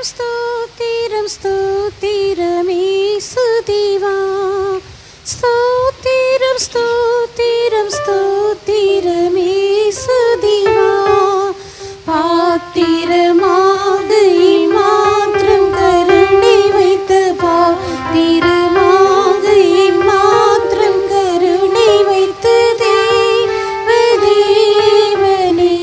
ஸ்தோத்திரம் ஸ்தோத்திரம் இயேசுதேவா. ஸ்தோத்திரம் ஸ்தோத்திரம் ஸ்தோத்திரம் இயேசுதேவா. பாத்திரமாக மாத்திரம் கருணை வைத்த பாத்திரமாக மாத்திரம் கருணை வைத்த தேவனே.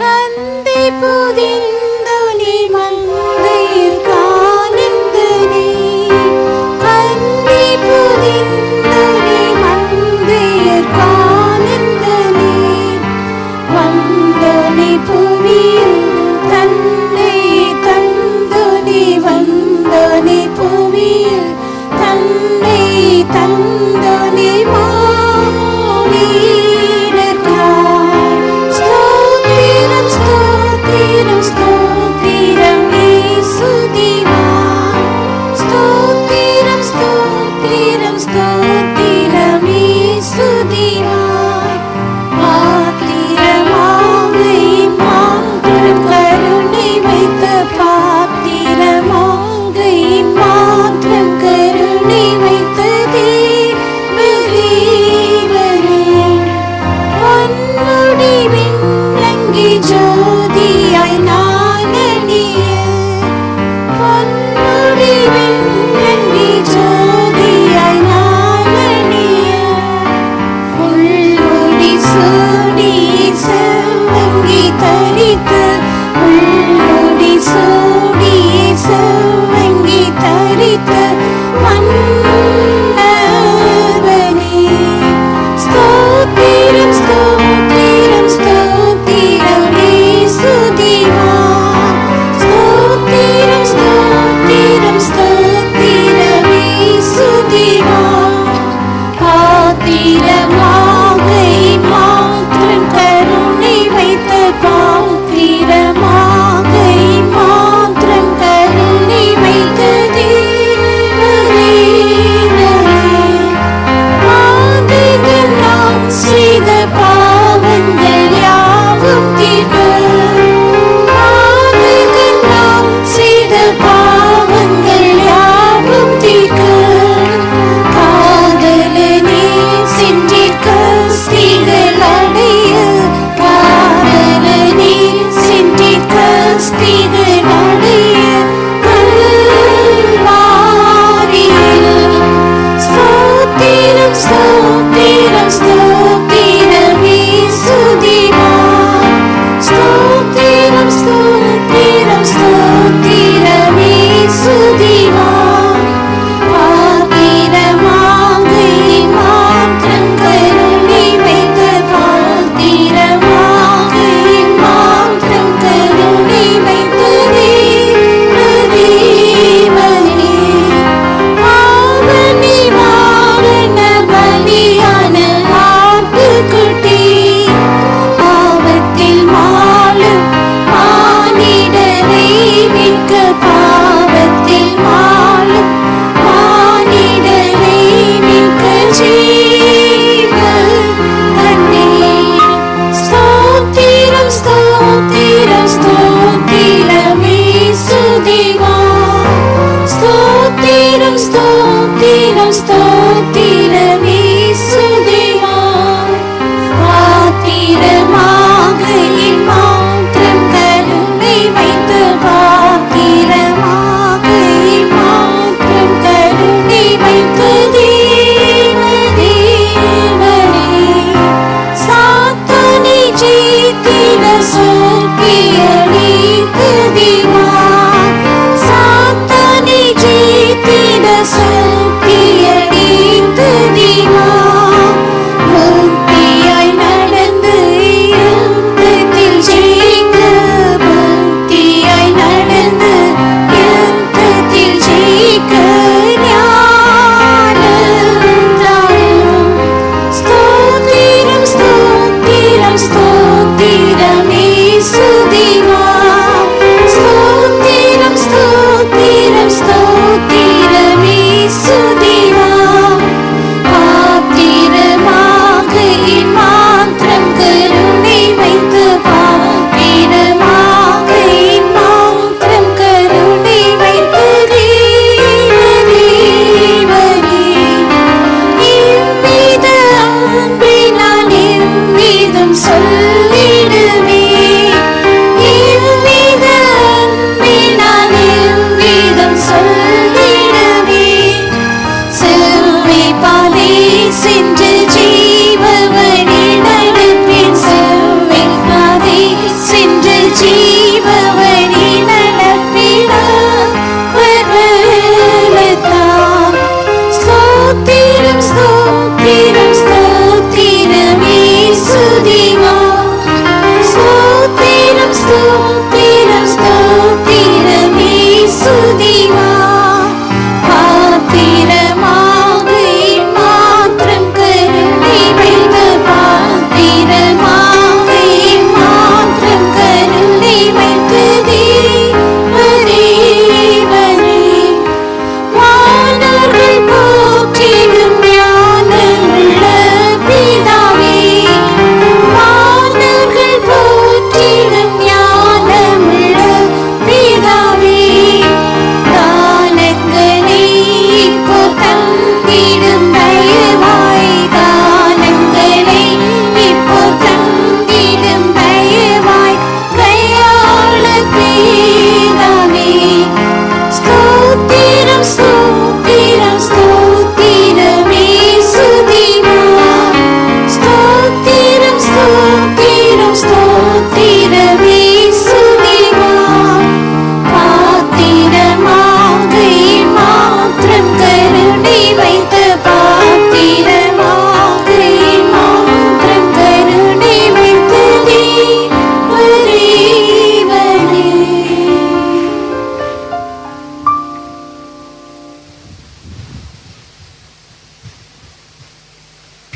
கந்தை புதிந்தனே மந்தையர் காணந்தனே. கந்தை புதிந்தனே மந்தையர் காணந்தனே. வந்தனே புவியில்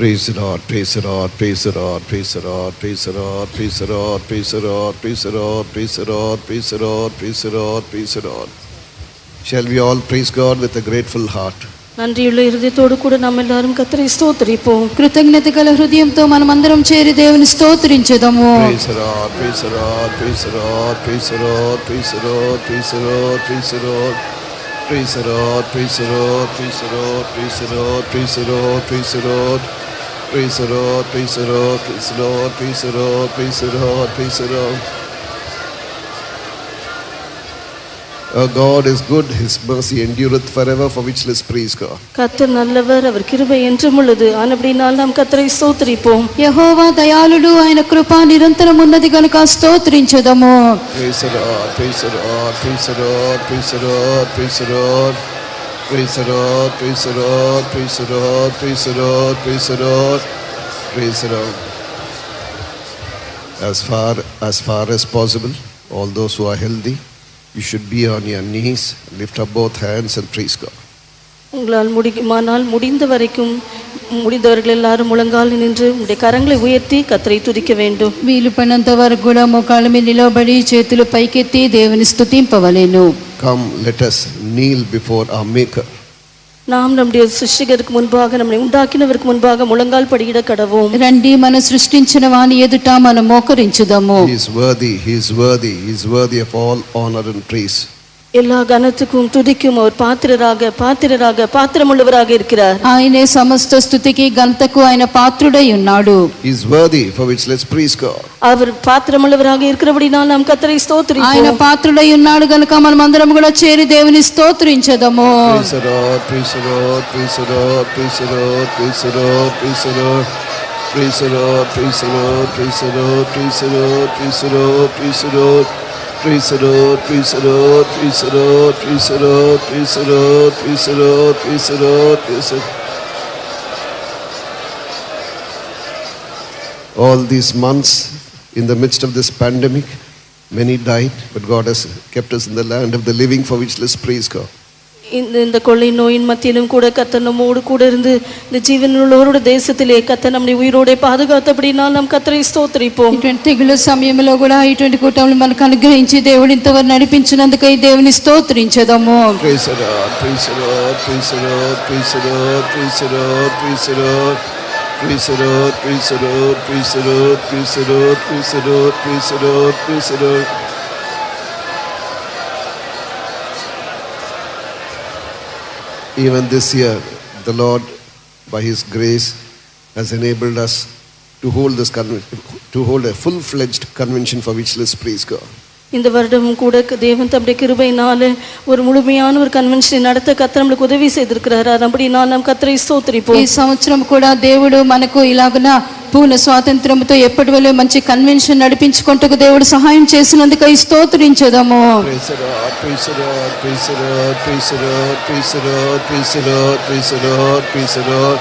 Praise the Lord, praise the Lord, praise the Lord, praise the Lord, praise the Lord, praise the Lord, praise the Lord, praise the Lord, praise the Lord, praise the Lord, praise the Lord, praise the Lord. Shall we all praise God with a grateful heart? நன்றியுள்ள இருதயத்தோடு கூட நாம் எல்லாரும் கர்த்தரை ஸ்தோத்திரிப்போம். కృతజ్ఞత గల హృదయంతో మనమందరం చేరి దేవుని స్తోత్రించెదము. Praise the Lord, praise the Lord, praise the Lord, praise the Lord, praise the Lord, praise the Lord, praise the Lord. Praise the Lord, praise the Lord, praise the Lord, praise the Lord, praise the Lord, praise the Lord. Praise the Lord, praise the Lord, praise the Lord, praise the Lord, praise the Lord, praise the Lord. Our God is good, His mercy endureth forever, for which let's praise God. கர்த்தர் நல்லவர், அவர் கிருபை என்றும் உள்ளது. ஆனபடியால் நாம் கர்த்தரை ஸ்தோத்திரிப்போம். యెహోవా దయాళుడు, ఆయన కృప నిరంతరం ఉన్నది గనుక స్తోత్రించెదము. Praise the Lord, praise the Lord, praise the Lord, praise the Lord, praise the Lord. Praise the Lord, praise the Lord, praise the Lord, praise the Lord, praise the Lord, praise the Lord. As far as possible, all those who are healthy, you should be on your knees, lift up both hands and praise God. உங்களால் முடியுமானால் முடிந்த வரைக்கும் முடிந்தவர்கள் எல்லாரும் முழங்கால் நின்று உங்களுடைய கரங்களை உயர்த்தி கர்த்தரை துதிக்க வேண்டும். వీలు పడినంత వరకు కూడా మోకాళ్ళ మీద నిలబడి చేతులు పైకెత్తి దేవుని స్తుతింపవలెను. Come, let us kneel before our Maker. நாம் நம்முடைய சிருஷ்டிகருக்கு முன்பாக நம்மை உண்டாக்கினவருக்கு முன்பாக முழங்கால் படியிட கடவோம். రండి, మన సృష్టించిన వాని ఎదుట మనం మోకరించుదాము. He is worthy, He is worthy, He is worthy of all honor and praise. எல்லா கனத்துக்கும் துதிக்கும் அவர் பாத்திரமுள்ளவராக இருக்கிறார். ఆయనే సమస్త స్తుతికి ఘనతకు ఆయన పాత్రుడై ఉన్నాడు. He is worthy, for which let's praise God. அவர் பாத்திரமுள்ளவராக இருக்கிறபடினால் நாம் கர்த்தரை ஸ்தோத்திரிப்போம். ఆయన పాత్రుడై ఉన్నాడు గనుక మనమందరం కూడా చేరి దేవుని స్తోత్రించెదము. Praise the Lord, praise the Lord, praise the Lord, praise the Lord, praise the Lord, praise the Lord. Praise the Lord, praise the Lord, praise the Lord, praise the Lord, praise the Lord, praise the Lord. Praise the Lord, praise the Lord, praise the Lord, praise the Lord, praise the Lord, praise the Lord, praise the Lord, praise the Lord. All these months, in the midst of this pandemic, many died, but God has kept us in the land of the living, for which let's praise God. இந்த கொள்ளை நோயின் மத்தியிலும் கூட கர்த்தர் நம்மோடு கூட இருந்து இந்த ஜீவனுள்ளவரோட தேசத்திலே கர்த்தர் நம்மை உயிரோட பாதுகாத்தபடினால் நாம் కర్తரை స్తోత్రిపోం. ఇటువంటి తెగుల సమయంలో కూడా ఇటువంటి కూటములు మనకు అనుగ్రహించి దేవుడు ఇంతవరకు నడిపించినందుకై దేవుని స్తోత్రించెదము. Praise the Lord, praise the Lord, praise the Lord, praise the Lord, praise the Lord, praise the Lord. Praise the Lord, praise the Lord, praise the Lord, praise the Lord, praise the Lord, praise the Lord, praise the Lord. Even this year, the Lord, by His grace, has enabled us to hold a full-fledged convention, for which let's praise God. இந்த வருடமும் கூட தேவன் தம்முடைய கிருபையினால ஒரு முழுமையான ஒரு கன்வென்ஷனை நடத்த கர்த்தர் நமக்கு உதவி செய்திருக்கிறார். அப்படினால் நாம் கர்த்தரை ஸ்தோத்திரிப்போம். ఈ సంవత్సరం కూడా దేవుడు మనకు ఇలాగున పూర్ణ స్వాతంత్రంతో ఎప్పటివలే మంచి కన్వెన్షన్ నడిపించుకుంటకు దేవుడు సహాయం చేసినందుకై స్తోత్రించెదము. Praise the Lord, praise the Lord, praise the Lord, praise the Lord, praise the Lord, praise the Lord, praise the Lord, praise the Lord.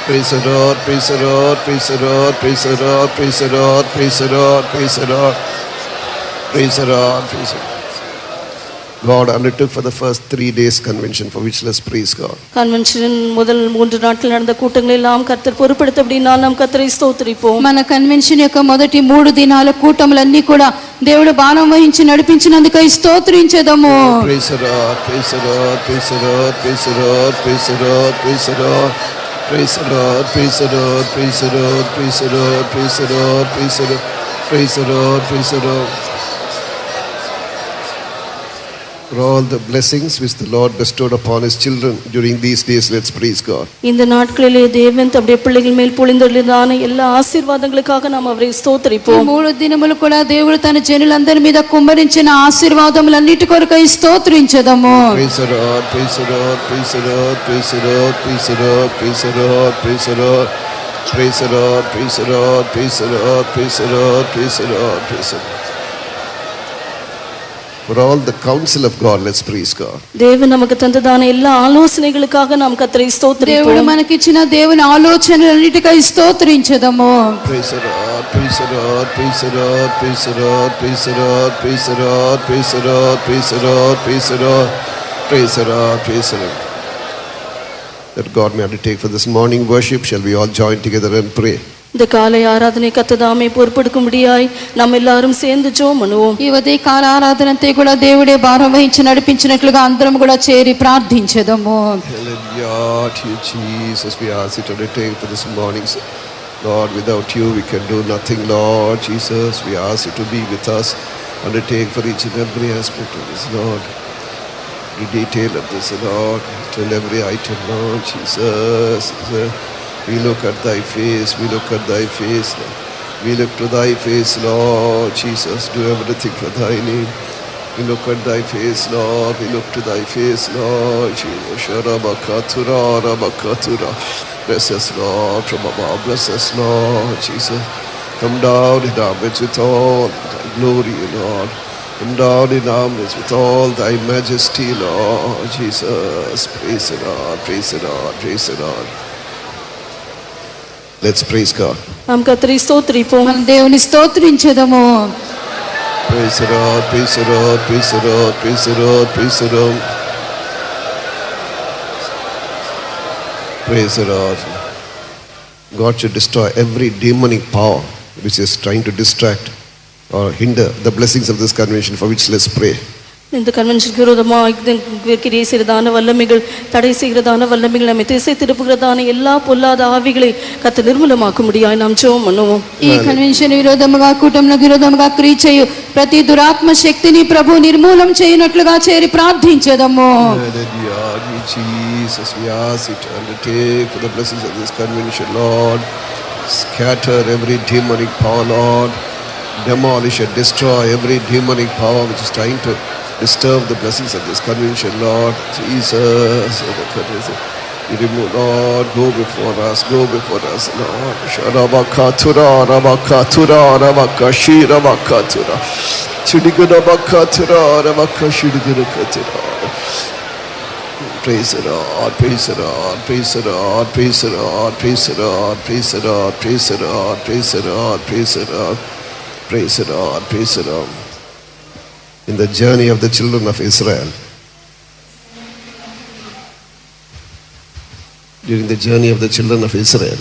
Praise the Lord, praise the Lord, praise the Lord, praise the Lord, praise the Lord, praise the Lord, praise the Lord. Praise the Lord, praise the Lord. God undertook for the first 3 days convention, for which let's praise God. Convention முதல் 3 நாட்கள் நடந்த கூட்டங்களை எல்லாம் கர்த்தர் பொறுப்பெடுத்தபடினால் நாம் கர்த்தரை ஸ்தோத்திரிப்போம். మన convention యొక్క మొదటి 3 దినాల కూటములన్నీ కూడా దేవుడు భారం వహించి నడిపించినందుకై స్తోత్రించెదము. Praise the Lord, praise the Lord, praise the Lord, praise the Lord, praise the Lord, praise the Lord. Praise the Lord, praise the Lord, praise the Lord, praise the Lord, praise the Lord, praise the Lord, praise the Lord, praise the Lord. For all the blessings which the Lord bestowed upon His children during these days, let's praise God. இந்த நாட்களிலே தேவன் தம்முடைய பிள்ளைகள் மேல் பொழிந்தருளின எல்லா ஆசீர்வாதங்களுக்காக நாம் அவரை స్తోత్రిపోం. 3 దినములు కూడా దేవుడు తన జనులందరి మీద కుమ్మరించిన ఆశీర్వాదములన్నిటి కొరకై స్తోత్రించెదము. Praise the Lord, praise the Lord, praise the Lord, praise the Lord, praise the Lord, praise the Lord, praise the Lord. Praise the Lord, praise the Lord, praise the Lord, praise the Lord, praise the Lord, praise the Lord. For all the counsel of God, let's praise God. தேவன் நமக்கு தந்ததான எல்லா ஆலோசனைகளுக்காக நாம் கர்த்தரை ஸ்தோத்திரிப்போம். దేవుడు మనకిచ్చిన దేవుని ఆలోచనలన్నిటికై స్తోత్రించెదము. Praise the Lord, praise the Lord, praise the Lord, praise the Lord, praise the Lord, praise the Lord, praise the Lord, praise the Lord, praise the Lord, praise the Lord, praise the Lord. that God may undertake for this morning worship. Shall we all join together and pray? இந்த காலை ஆராதனை கத்ததாமே பொறுப்பெடுக்கும்படியாய் நாம் எல்லாரும் சேர்ந்து ஜெபம் பண்ணுவோம். ఈ ఉదయ కాల ఆరాధనంతే కూడా దేవుడే భారం వహించి నడిపించినట్లుగా అందరం కూడా చేరి ప్రార్థించెదము. Hallelujah to you, Jesus. We ask you to undertake for this morning. Lord, without you we can do nothing, Lord Jesus. We ask you to be with us. Undertake for each and every aspect of this, Lord. The detail of this, Lord. Tell every item, Lord Jesus. We look at thy face. We look at thy face, Lord. We look to thy face, Lord Jesus. Do everything for thy name. We look at thy face, Lord. We look to thy face, Lord Jesus. Sharabakatura, Rabakatura. Bless us, Lord, from above. Bless us, Lord Jesus. Come down in our midst with all thy glory, Lord. Come down in our midst with all thy majesty, Lord Jesus. Praise the Lord, praise the Lord, praise the Lord. Let's praise God. நாம் கர்த்தரை ஸ்தோத்திரிப்போம். మనం దేవుని స్తోత్రించెదము. Praise the Lord, praise the Lord, praise the Lord, praise the Lord, praise the Lord. Praise the Lord. God should destroy every demonic power which is trying to distract or hinder the blessings of this convention, for which let's pray. இந்த கன்வென்ஷனுக்கு விரோதமாக கிரியை செய்கிறதான வல்லமைகள், தடை செய்கிறதான வல்லமைகள், நம்மை திசை திருப்புகிறதான எல்லா பொல்லாத ஆவிகளை கர்த்தர் நிர்மூலமாக்கும்படியாய் நாம் ஜெபம் பண்ணுவோம். ఈ కన్వెన్షన్ విరోధముగా కూటములకు విరోధముగా క్రియ చేయు ప్రతి దురాత్మ శక్తిని ప్రభు నిర్మూలం చేయనట్లుగా చేరి ప్రార్థించెదము. Hallelujah, Jesus, we ask you to undertake for the blessings of this convention, Lord. Scatter every demonic power, Lord. Demolish and destroy every demonic power which is trying to disturb the blessings of this convention, Lord Jesus. You remove, Lord, go before us, Lord. Sharabakatura, Rabakatura, Rabakashi, Rabakatura. Shidigunabakatura, Rabakashidigunakatura. Praise the Lord, praise the Lord, praise the Lord, praise the Lord, praise the Lord, praise the Lord, praise the Lord, praise the Lord, praise the Lord. Praise the Lord, praise the Lord. In the journey of the children of Israel, during the journey of the children of Israel,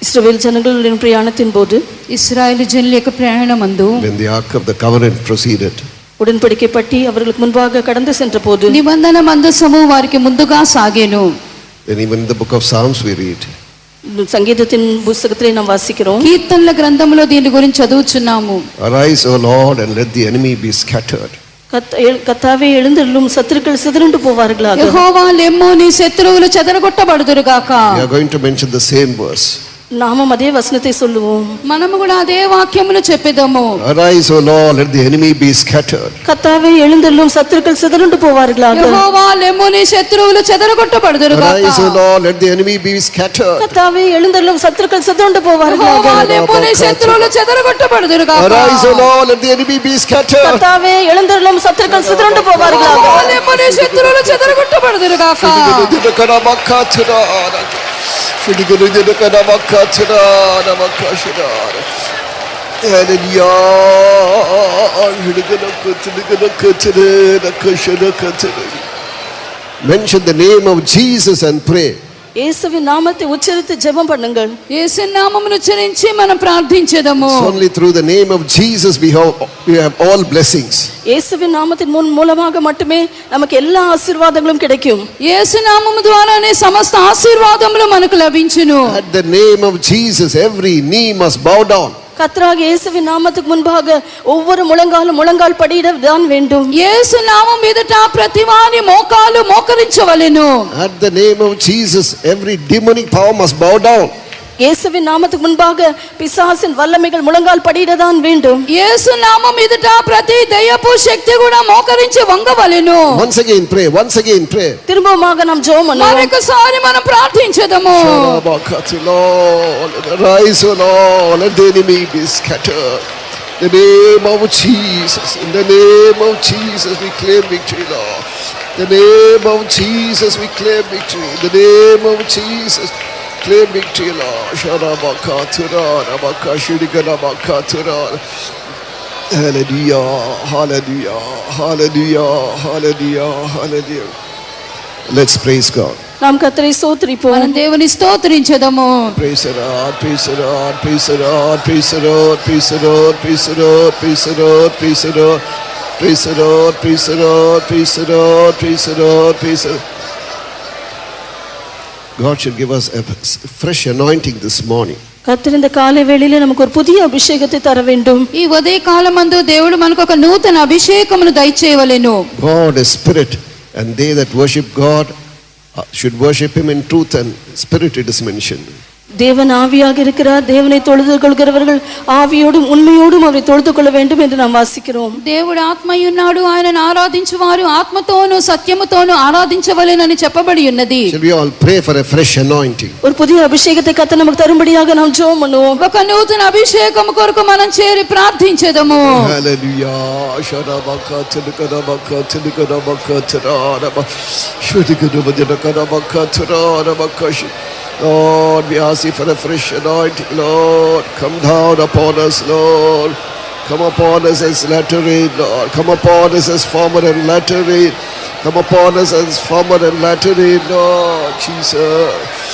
இஸ்ரவேல் ஜனங்களின் பிரயாணத்தின் போது ఇశ్రాయేలు జనుల యొక్క ప్రయాణమందు when the ark of the covenant proceeded, உடன்படிக்கை பட்டி அவர்களுக்கு முன்பாக கடந்து சென்ற போது నిబంధన మందసము వారికి ముందుగా సాగెను. then even in the book of Psalms we read, సంగీతத்தின் పుస్తకத்திலே நாம் వాసిக்கிறோம். కీర్తనల గ్రంథములో దీని గురించి చదువుచున్నాము. arise, O Lord, and let the enemy be scattered. கர்த்தாவே எழுந்தருளும், சத்துருக்கள் சிதறண்டு போவார்களாக. యెహోవా లెమ్ము, నీ శత్రువులు చెదరగొట్టబడుదురుగాక. We are going to mention the same verse. நாமும் அதே வசனத்தை சொல்லுவோம். మనము కూడా అదే వాక్యములు చెప్పెదము. Arise, O Lord, let the enemy be scattered. கர்த்தாவே எழுந்தருளும், சத்துருக்கள் சிதறண்டு போவார்களாக. యెహోవా లెమ్ము, నీ శత్రువులు చెదరగొట్టబడుదురుగాక. Arise, O Lord, let the enemy be scattered. கர்த்தாவே எழுந்தருளும், சத்துருக்கள் சிதறண்டு போவார்களாக. యెహోవా లెమ్ము, నీ శత్రువులు చెదరగొట్టబడుదురుగాక. Arise, O Lord, let the enemy be scattered. கர்த்தாவே எழுந்தருளும், சத்துருக்கள் சிதறண்டு போவார்களாக. యెహోవా లెమ్ము, నీ శత్రువులు చెదరగొట్టబడుదురుగాక. Mention the name of Jesus and pray. இயேசுவின் நாமத்தை உச்சரித்து ஜெபம் பண்ணுங்கள். యేసు నామమును ఉచ్చరించి మనం ప్రార్థించెదము. It's only through the name of Jesus we have all blessings. இயேசுவின் நாமத்தின் மூலமாக மட்டுமே நமக்கு எல்லா ஆசீர்வாதங்களும் கிடைக்கும். యేసు నామము ద్వారానే సమస్త ఆశీర్వాదములు మనకు లభించును. At the name of Jesus every knee must bow down. கர்த்தராகிய இயேசுவின் நாமத்துக்கு முன்பாக ஒவ்வொரு முழங்கால் படியிட தான் வேண்டும். యేసు నామం మీదట ప్రతివాని మోకాలు మోకరించవలెను. At the name of Jesus every demonic power must bow down. இயேசுவின் நாமத்துக்கு முன்பாக பிசாசின் வல்லமைகள் முழங்கால் படியிட தான் வேண்டும். యేసు నామం మీదట ప్రతి దయ్యపు శక్తి కూడా మోకరించి వంగవలెను. Once again pray, once again pray. திரும்பமாக நாம் ஜெபம் பண்ணுவோம். మరొకసారి మనం ప్రార్థించదము. Rise, O Lord, let the enemy be scattered. In the name of Jesus, in the name of Jesus we claim victory, Lord. In the name of Jesus we claim victory. In the name of Jesus claim victory, Lord. Sharabakatura, Rabakashirikanabakatura. Hallelujah, hallelujah, hallelujah, hallelujah, hallelujah. Let's praise God. நாம் கர்த்தரை ஸ்தோத்திரிப்போம். మనం దేవుని స్తోత్రించెదము. Praise the Lord, praise the Lord, praise the Lord, praise the Lord, praise the Lord, praise the Lord, praise the Lord, praise the Lord, praise the Lord, praise the Lord, praise the Lord, praise the Lord, praise the Lord. God should give us a fresh anointing this morning. கர்த்தர் இந்த காலை வேளையிலே நமக்கு ஒரு புதிய அபிஷேகத்தை தர வேண்டும். ఈ ఉదయ కాలమందు దేవుడు మనకు ఒక నూతన అభిషేకమును దయచేయవలెను. God is spirit, and they that worship God should worship him in truth and spirit, it is mentioned. தேவன் ஆவியாக இருக்கிறார். தேவனை தொழுது கொள்கிறவர்கள் ஆவியோடும் உண்மையோடும் அவரை தொழுது கொள்ள வேண்டும் என்று நாம் வாசிக்கிறோம். దేవుడు ఆత్మయున్నాడు, ఆయనను ఆరాధించువారు ఆత్మతోను సత్యముతోను ఆరాధించవలెనని చెప్పబడి ఉన్నది. Shall we all pray for a fresh anointing? ஒரு புதிய அபிஷேகத்தை கர்த்தர் நமக்கு தரும்படியாக நாம் ஜெபம் பண்ணுவோம். ఒక నూతన అభిషేకము కొరకు మనం చేరి ప్రార్థించెదము. Hallelujah. Shadabaka tilkadabaka tilkadabaka tiraraba shudikadabaka tiraraba. Lord, we ask you for a fresh anointing, Lord. Come down upon us, Lord. Come upon us as latter rain, Lord. Come upon us as former and latter rain. Come upon us as former and latter rain, Lord. Jesus.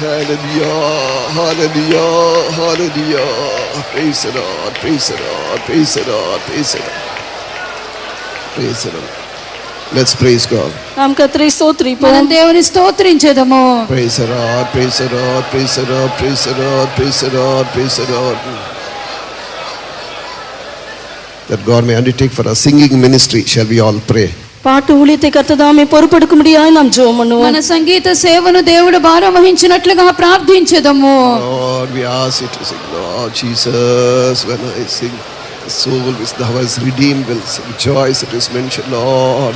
Hallelujah, hallelujah, hallelujah. Praise the Lord, praise the Lord, praise the Lord, praise the Lord. Praise the Lord. Let's praise God. நாம் கர்த்தரை ஸ்தோத்திரிப்போம். మనం దేవుని స్తోత్రించెదము. Praise the Lord, praise the Lord, praise the Lord, praise the Lord, praise the Lord, praise the Lord. That God may undertake for our singing ministry, shall we all pray? பாட்டு ஊழியத்தை கர்த்தர் தாமே பொறுப்பெடுக்க முடியாது நாம் ஜெபம் பண்ணுவோம். మన సంగీత సేవను దేవుడు భారం వహించినట్లుగా ప్రార్థించెదము. Lord, we ask you to sing, Lord Jesus, when I sing, the soul which thou hast redeemed will rejoice. It is mentioned, Lord.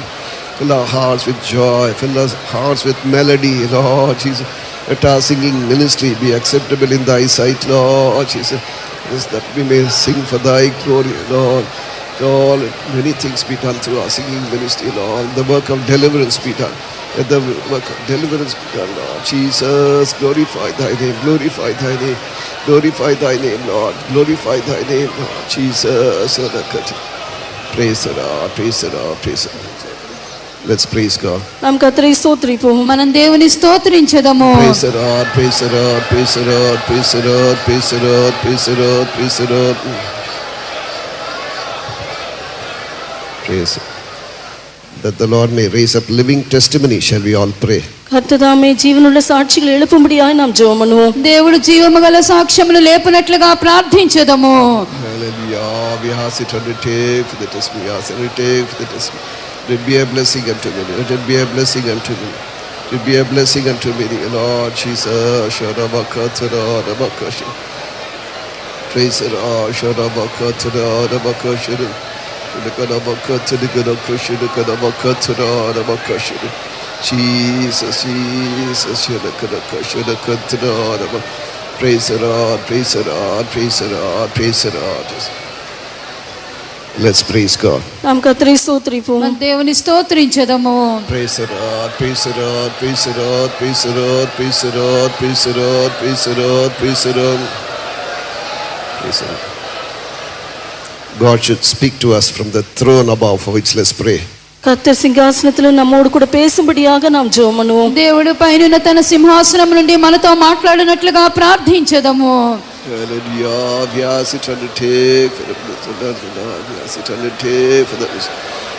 Fill our hearts with joy, fill our hearts with melody, Lord Jesus. Let our singing ministry be acceptable in thy sight, Lord Jesus. Yes, that we may sing for thy glory, Lord. Lord, let many things be done through our singing ministry, Lord. The work of deliverance be done. Let the work of deliverance be done, Lord. Jesus, glorify thy name, glorify thy name, glorify thy name, Lord. Glorify thy name, Lord. Jesus, praise the Lord, praise the Lord, praise the Lord. Let's praise God. நாம் கர்த்தரை ஸ்தோத்திரிப்போம். మనం దేవుని స్తోత్రించెదము. Praise the Lord, praise the Lord, praise the Lord, praise the Lord, praise the Lord, praise the Lord, praise the Lord. Praise that the Lord may raise up living testimony, shall we all pray? கர்த்தர் தாமே ஜீவனுள்ள சாட்சிகளை எழுப்பும்படியாக நாம் ஜெபம் பண்ணுவோம். దేవుడు జీవము గల సాక్ష్యములు లేపునట్లుగా ప్రార్థించెదము. Hallelujah. We ask it to undertake for the testimony. We ask it to undertake for the testimony. Let it be a blessing unto me. Let it be a blessing unto me. Let it be a blessing unto me, Lord Jesus. Praise the Lord. Jesus, Jesus, praise the Lord, praise the Lord, praise the Lord, praise the Lord. Let's praise God. நாம் கர்த்தரை ஸ்தோத்திரிப்போம். మన దేవుని స్తోత్రించెదము. Praise the Lord, praise the Lord, praise the Lord, praise the Lord, praise the Lord, praise the Lord, praise the Lord, praise the Lord. Praise the Lord. God should speak to us from the throne above, for which let's pray. கர்த்தர் சிங்காசனத்தில் நம்மோடு கூட பேசும்படியாக நாம் ஜெபம் பண்ணுவோம். దేవుడు పైనున్న తన సింహాసనం నుండి మనతో మాట్లాడినట్లుగా ప్రార్థించెదము. Hallelujah. We ask it to undertake for the Lord. We ask it to undertake for the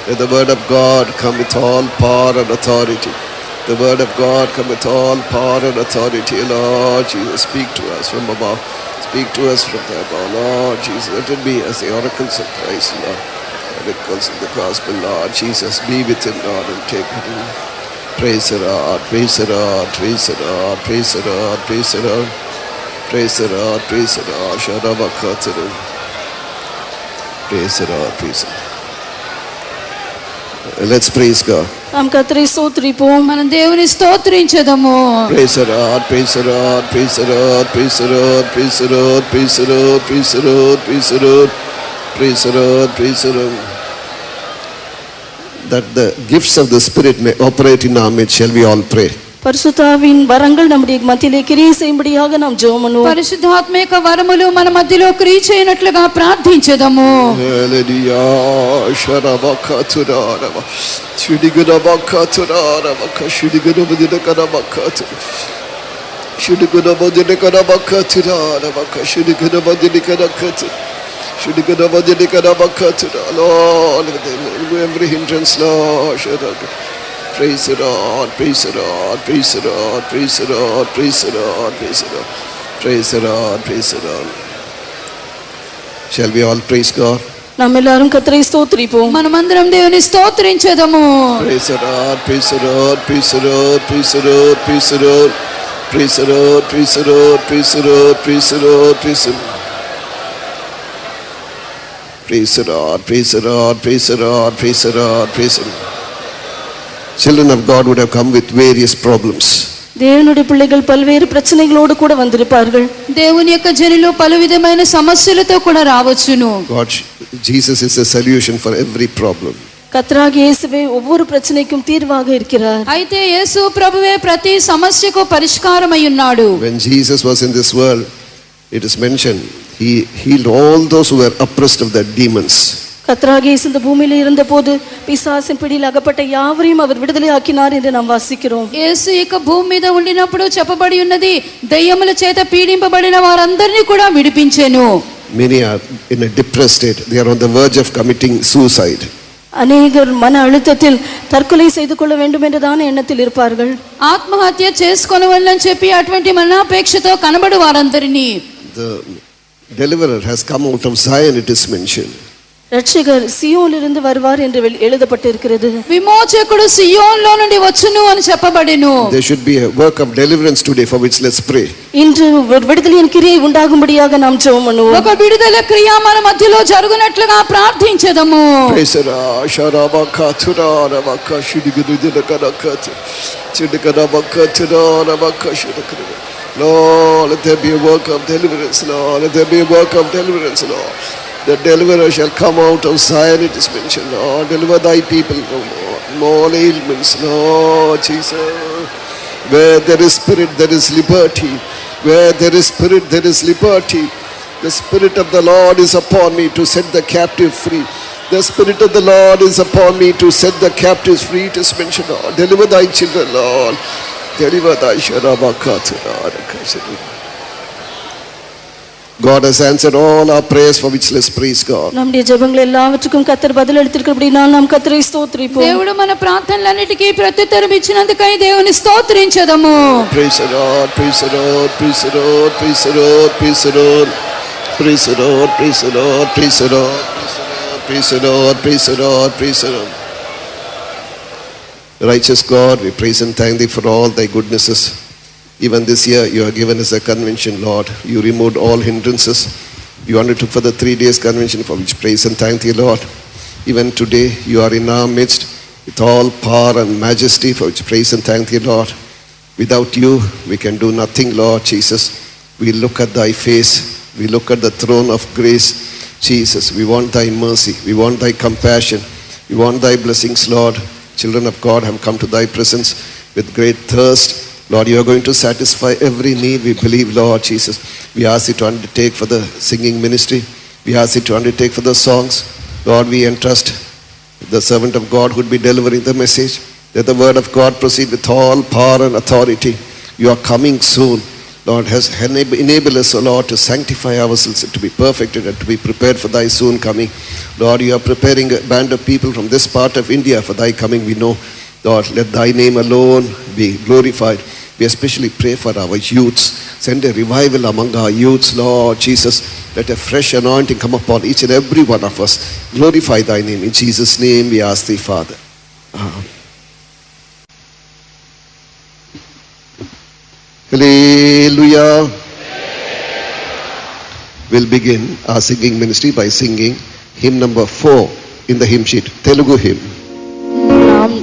let the word of God come with all power and authority. The word of God come with all power and authority. Lord Jesus, speak to us from above. Speak to us from the above, Lord Jesus. Let it be as the oracles of Christ, Lord. Oracles of the gospel, Lord Jesus. Be with him, Lord, and take it in. Praise the Lord, praise the Lord, praise the Lord, praise the Lord, praise the Lord. Praise the Lord, praise the Lord, Shadabakatadu. Praise the Lord, praise the Lord. Let's praise God. நாம் கர்த்தரை ஸ்தோத்திரிப்போம். మన దేవుని స్తోత్రించెదము. Praise the Lord, praise the Lord, praise the Lord, praise the Lord, praise the Lord, praise the Lord, praise the Lord, praise the Lord, praise the Lord, praise the Lord. that the gifts of the Spirit may operate in our midst. Shall we all pray? పరిశుద్ధావిన్ Warangal நம்முடைய మధ్యలో క్రియ చేయుம்பడియాగా நாம் జెబం பண்ணுவோம். పరిశుద్ధాత్మ యొక్క వరములు మన మధ్యలో క్రియ చేయనట్లుగా ప్రార్థించెదము. హల్లెలూయా శరబకతురారవ శుడిగునబకతురారవ శుడిగునబదినకనబకతు శుడిగునబదినకనబకతురారవ శుడిగునబదినకనకతు శుడిగునబదినకనబకతు. Lord, remove every hindrance, Lord. Praise the Lord, praise the Lord, praise the Lord, praise the Lord, praise the Lord, praise the Lord, praise the Lord, praise the Lord. Shall we all praise God? நாம் எல்லாரும் கர்த்தரை ஸ்தோத்திரிப்போம். మనమందరం దేవుని స్తోత్రించెదము. Praise the Lord, praise the Lord, praise the Lord, praise the Lord, praise the Lord, praise the Lord, praise the Lord, praise the Lord, praise the Lord, praise the Lord. Praise the Lord, praise the Lord, praise the Lord, praise the Lord, praise the Lord. Children of God would have come with various problems. దేవునుடைய పిల్లలు పల్వేరు ప్రశ్నలோடு కూడా வந்திருப்பார்கள். దేవుని యొక్క జనులు పలు విధమైన సమస్యలతో కూడా రావచ్చును. God, Jesus is the solution for every problem. கர்த்தராகிய இயேசுவே ஒவ்வொரு பிரச்சனைக்கும் தீர்வாக இருக்கிறார். అయితే యేసు ప్రభువే ప్రతి సమస్యకు పరిష్కారమై ఉన్నాడు. When Jesus was in this world, it is mentioned, he healed all those who were oppressed of the demons. கர்த்தராகிய இயேசு இந்த பூமியில இருந்தபோது பிசாசின் பிடியில் அகப்பட்ட யாவரையும் அவர் விடுதலை ஆக்கினார் என்று நாம் வாசிக்கிறோம். యేసు ఇక భూమి మీద ఉండినప్పుడు చెప్పబడి ఉన్నది, దయ్యముల చేత పీడింపబడిన వారందరినీ కూడా విడిపించెను. Many are in a depressed state. They are on the verge of committing suicide. அநேகர் மன அழுத்தத்தில் தற்கொலை செய்து கொள்ள வேண்டும் என்றதான எண்ணத்தில் இருப்பார்கள். ఆత్మహత్య చేసుకోవాలని చెప్పి అటువంటి మరణాపేక్షతో కనబడు వారందరినీ. The deliverer has come out of Zion, it is mentioned. ரட்சகர் சியோனிலிருந்து வருவார் என்று எழுதப்பட்டிருக்கிறது. విమోచకుడు సియోన్లో నుండి వచ్చును అని చెప్పబడెను. There should be a work of deliverance today, for which let's pray. இன்று விடுதலையின் கிரியை உண்டாகும்படியாக நாம் ஜெபம் பண்ணுவோம். ఒక విడుదల క్రియ మన మధ్యలో జరుగునట్లుగా ప్రార్థించెదము. Praise the Lord. Sharabakaturarabaka shidigududilakanakat. Chidikanabakaturarabaka shidikadu. Lord, let there be a work of deliverance, Lord. Let there be a work of deliverance, Lord. The deliverer shall come out of Zion, it is mentioned, Lord. Deliver thy people from all ailments, Lord Jesus. Where there is spirit, there is liberty. Where there is spirit, there is liberty. The Spirit of the Lord is upon me to set the captive free. The Spirit of the Lord is upon me to set the captives free. It is mentioned, Lord. Deliver thy children, Lord. Deliver thy Sharabakatu, Lord. God has answered all our prayers, for which let's praise God. நம்முடைய ஜெபங்கள் எல்லாவற்றுக்கும் கர்த்தர் பதில் அளித்திருக்கிறபடியால் நாம் கர்த்தரை ஸ்தோத்திரிப்போம். దేవుడు మన ప్రార్థనలన్నిటికీ ప్రత్యుత్తరం ఇచ్చినందుకై దేవుని స్తోత్రించెదము. Praise the Lord, praise the Lord, praise the Lord, praise the Lord, praise the Lord, praise the Lord, praise the Lord, praise the Lord, praise the Lord, praise the Lord, praise the Lord. Righteous God, we praise and thank thee for all thy goodnesses. Even this year you have given us a convention, Lord. You removed all hindrances. You undertook for the 3 days convention, for which praise and thank thee, Lord. Even today you are in our midst with all power and majesty, for which praise and thank thee, Lord. Without you we can do nothing, Lord Jesus. We look at thy face. We look at the throne of grace, Jesus. We want thy mercy. We want thy compassion. We want thy blessings, Lord. Children of God have come to thy presence with great thirst. Lord, you are going to satisfy every need, we believe, Lord Jesus. We ask you to undertake for the singing ministry. We ask you to undertake for the songs. Lord, we entrust the servant of God who would be delivering the message. Let the word of God proceed with all power and authority. You are coming soon. Lord, has enabled us, O Lord, to sanctify ourselves and to be perfected and to be prepared for thy soon coming. Lord, you are preparing a band of people from this part of India for thy coming, we know. Lord, let thy name alone be glorified. We especially pray for our youths. Send a revival among our youths, Lord Jesus. Let a fresh anointing come upon each and every one of us. Glorify thy name. In Jesus' name we ask thee, Father. Hallelujah. We'll begin our singing ministry by singing hymn number 4 in the hymn sheet, Telugu hymn. நாம்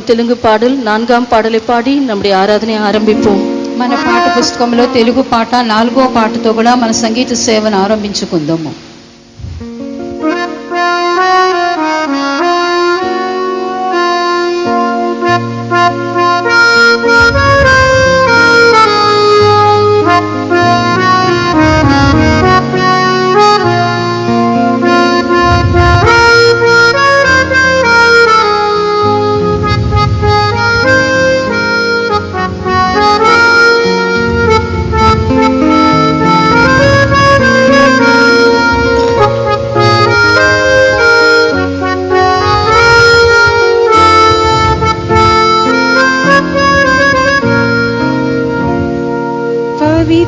தெலுங்கு பாடல் 4ஆம் பாடலை பாடி நம்முடைய ஆராதனையை ஆரம்பிப்போம். మన పాట పుస్తకంలో తెలుగు పాట 4వ పాటతో కూడా మన సంగీత సేవను ఆరంభించుకుందాము.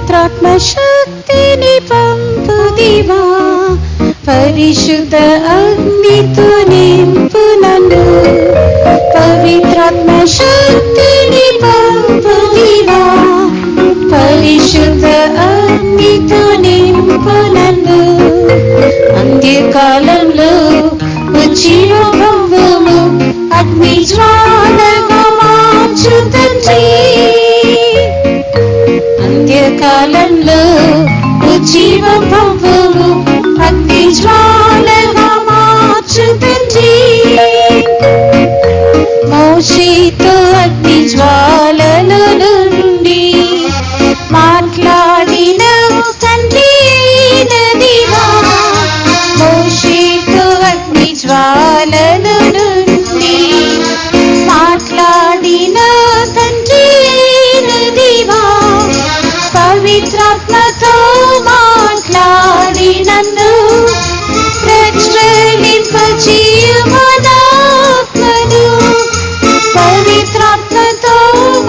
పవిత్రాత్మ శక్తిని పంపు దివా పరిశుద్ధ అగ్నితో నింపు నన్ను పవిత్రాత్మ శక్తిని పంపు దివా పరిశుద్ధ అగ్నితో నింపు నన్ను అంత్యకాలంలో జీవ పంపుము అగ్ని జ్వాలగా మార్చు తండ్రి అంత్యకాలంలో జీవ పంపుము అగ్ని జ్వాలగా మార్చు తండ్రి మోషేతో అగ్ని జ్వాలల నుండి మాట్లాడిన తండ్రి నదివా మోషేతో అగ్ని జ్వాలల నుండి మాట్లాడిన తండ్రి నదివా పవిత్రాత్మతో మాట్లాడి నన్ను ప్రజ్వలింపజేయుమనాత్మను పవిత్రాత్మతో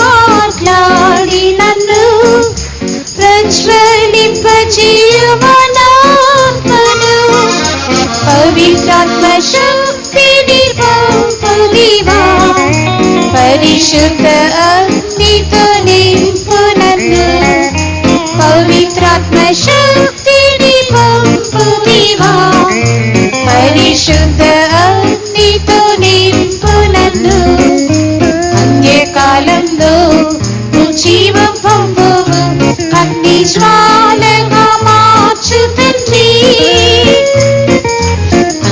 మాట్లాడి నన్ను ప్రజ్వలింపజేయుమనాత్మను పవిత్రాత్మ శక్తిని పంపుదివా పరిశుద్ధ అగ్నితో నింపు నన్ను పవిత్రాత్మ శక్తిని పంపుదివా పరిశుద్ధ అగ్నితో నింపు నన్ను అంత్యకాలంలో జీవ పంపుము అగ్ని జ్వాలగా మార్చు తండ్రి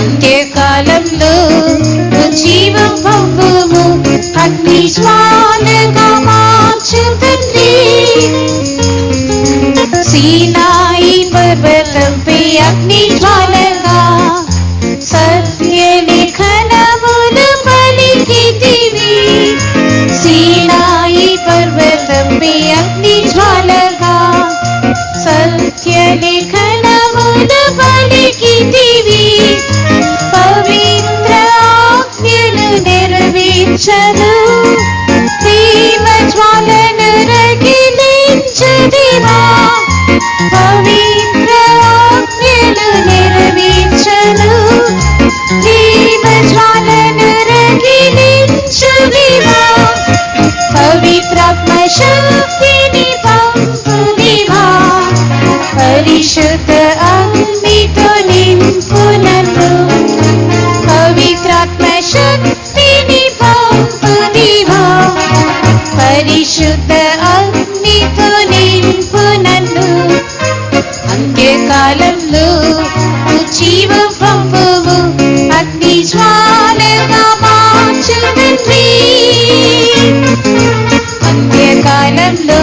అంత్యకాలంలో జీవ పంపుము అగ్ని జ్వాలగా మార్చు తండ్రి సీనాయి పర్వతంపై అగ్ని జ్వాలగా సత్య లేఖనములు పలికితివి సీనాయి పర్వతంపై అగ్ని జ్వాలగా సత్య లేఖనములు పలికితివి పవిత్ర ఆజ్ఞలు నెరవేర్చను ప్రేమ జ్వాలను రగిలించుదివా పవిత్ర ఆజ్ఞలు నెరవేర్చను ప్రేమ జ్వాలను రగిలించుదివా పవిత్రాత్మ శక్తిని పంపుదివా పరిశుద్ధ అగ్నితో నింపు నన్ను పవిత్రాత్మ శక్తిని పంపుదివా పరిశుద్ధ అగ్నితో నింపు నన్ను అంత్యకాలంలో జీవ పంపుము అగ్ని జ్వాలగా మార్చు తండ్రి అంత్యకాలంలో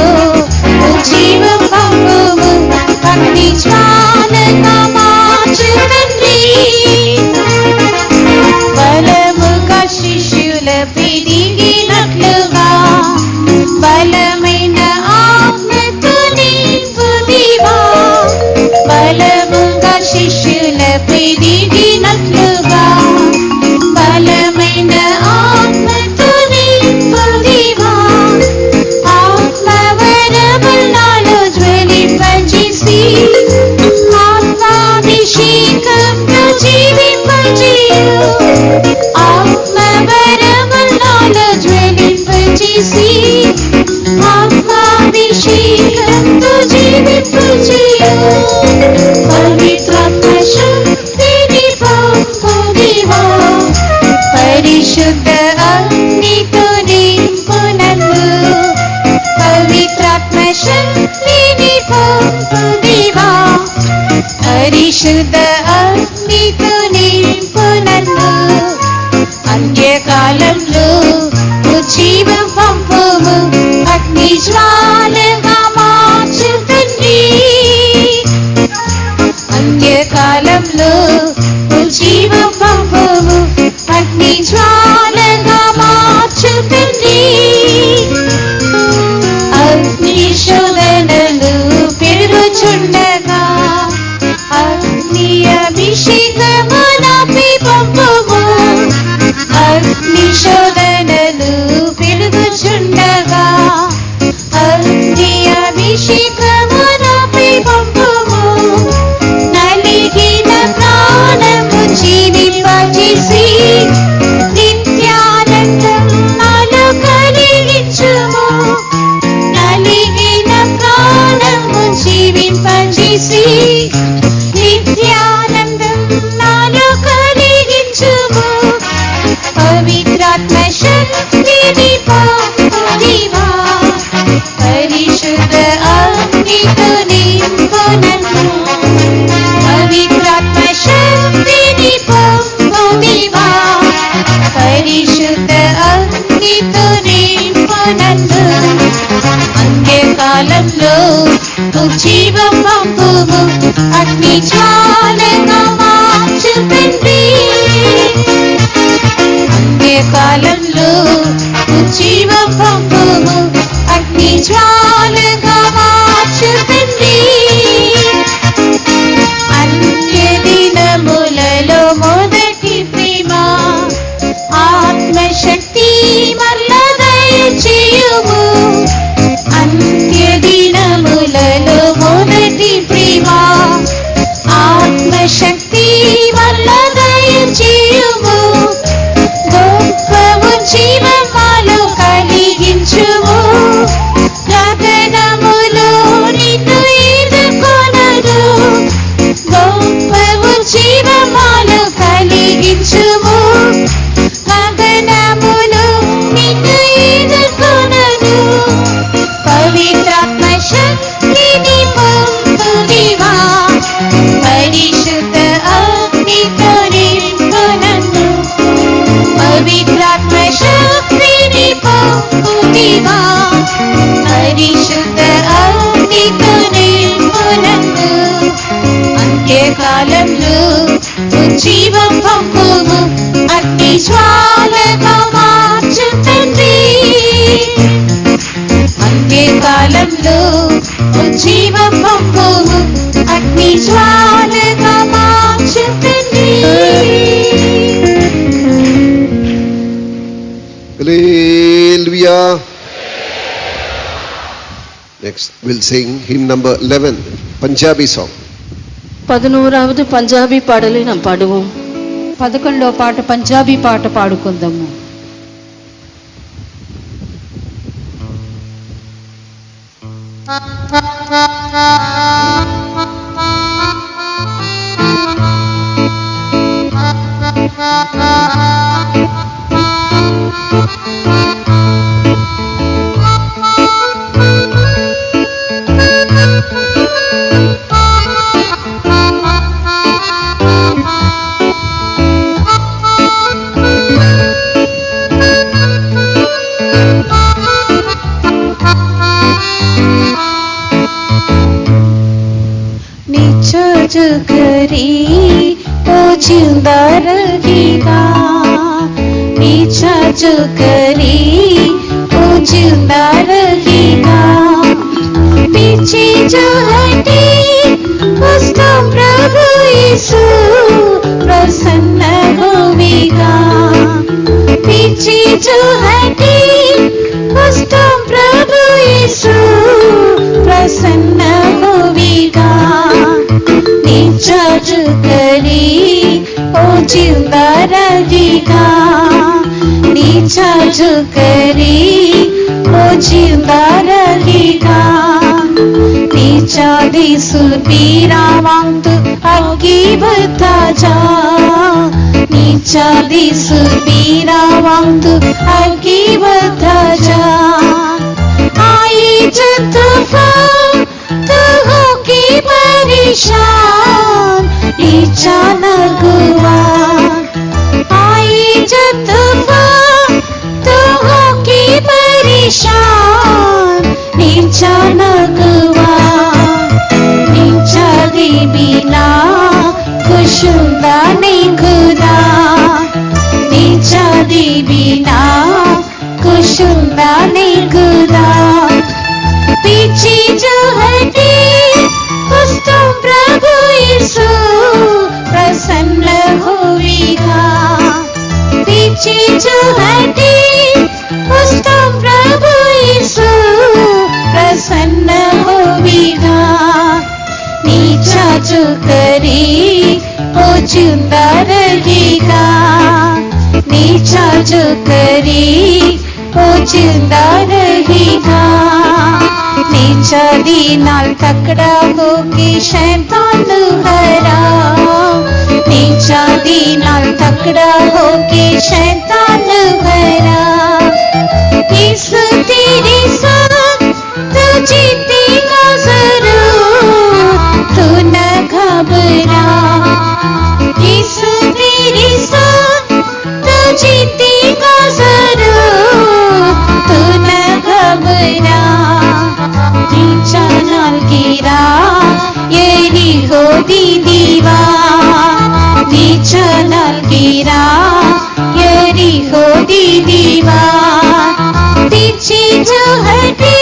జీవ పంపుము అగ్ని జ్వాలగా మార్చు తండ్రి బలముగా శిష్యులపై దిగినట్లుగా బలమైన ఆత్మతో నింపుదివా బలముగా శిష్యులపై దిగినట్లుగా బలమైన ఆత్మతో నింపుదివా ఆత్మవరములను జ్వలింపజేసి ఆత్మాభిషేకంతో జీవింపజేయు ఆత్మవరములను జ్వలింపజేసి ఆత్మాభిషేకంతో జీవింపజేయు పవిత్రాత్మ శక్తిని పంపుదివా పరిశుద్ధ అగ్నితో నింపు నన్ను పవిత్రాత్మ శక్తిని పంపుదివా పరిశుద్ధ అగ్నితో నింపు నన్ను అంత్యకాలంలో జీవ పంపుము అగ్ని జ్వాలగా మార్చు తండ్రి అంత్యకాలంలో జీవ పంపుము అగ్ని జ్వాలగా మార్చు తండ్రి అగ్ని శోధనలు పెరుగుచుండగా అగ్ని అభిషేకము నాపై పంపుము అగ్ని శోధనలు పెరుగుచుండగా అగ్ని అభిషేకము జ్వాలగా మార్చు తండ్రి. అంత్యకాలంలో ఉజ్జీవ పంపుము అగ్ని జ్వాలగా మార్చు తండ్రి. అంత్య దినములలో మొదటి ప్రేమ ఆత్మశక్తి మరల దయచేయుము. అంత్య దినములలో మొదటి ప్రేమ ఆత్మశక్తి మరల దయచేయుము. గొప్ప ఉజ్జీవమాలు కలిగించుము. గగనములో నిన్ను ఎదుర్కొనదు. గొప్ప ఉజ్జీవమాలు కలిగించుము. గగనములో నిన్ను ఎదుర్కొనదు. పవిత్రాత్మ శక్తిని పొందుదివా. పరిశుద్ధ అగ్నితో నింపు నన్ను. పవిత్రాత్మ శక్తిని పొందుదివా. పరిశుద్ధ అగ్నితో నింపు నన్ను. అంత్యకాలంలో ఉజ్జీవం పంపుము అగ్ని జ్వాలగా మార్చు తండ్రి. అంత్యకాలంలో ఉజ్జీవం పంపుము అగ్ని జ్వాలగా మార్చు తండ్రి. Hallelujah. Next we'll sing hymn number 11, Punjabi song. 11வது Punjabi பாடலை நாம் பாடுவோம். 11వ పాట పంజాబీ పాట పాడుకుందాము. जो करी वो जिंदा रहेगा. पीछा जो करी वो जिंदा रहेगा. पीछे जो हटे उसको प्रभु यीशु प्रसन्न होगा. पीछे जो हटे उसको प्रभु यीशु प्रसन्न होगा. निचाज करी ओ जिंदा रहेगा. निचाज करी ओ जिंदा रहेगा. नीचा दिसु पीरा वांग अग्गी बता जा. नीचा दिसु पीरा वांग अग्गी बता जा. आई जब तू हो की परेशान नीचा नगुआ. आई जब तू हो की परेशान नीचा नगुआ. नीचा दी बिना खुशुंदा नहीं खुदा. नीचा दी बिना खुशुंदा नहीं खुदा. पीछे जो हटे उसको प्रभु यीशु प्रसन्न होगा. पीछे जो हटे उसको प्रभु यीशु प्रसन्न होगा. नीचा जो करे वो जिंदा रहेगा. नीचा जो करे वो जिंदा रहेगा. नीचा दी नाल तकड़ा होके शैतान हरा. नीचा दी नाल तकड़ा होके शैतान हरा. यीशु तेरे साथ तू जीतेगा जरूर. तू न घबरा. यीशु तेरे साथ तू जीतेगा जरूर. तू न घबरा. नीचा नाल गिरा यही हो दीदी गिरा यरीहो दी दीवार, पीछे जो हटे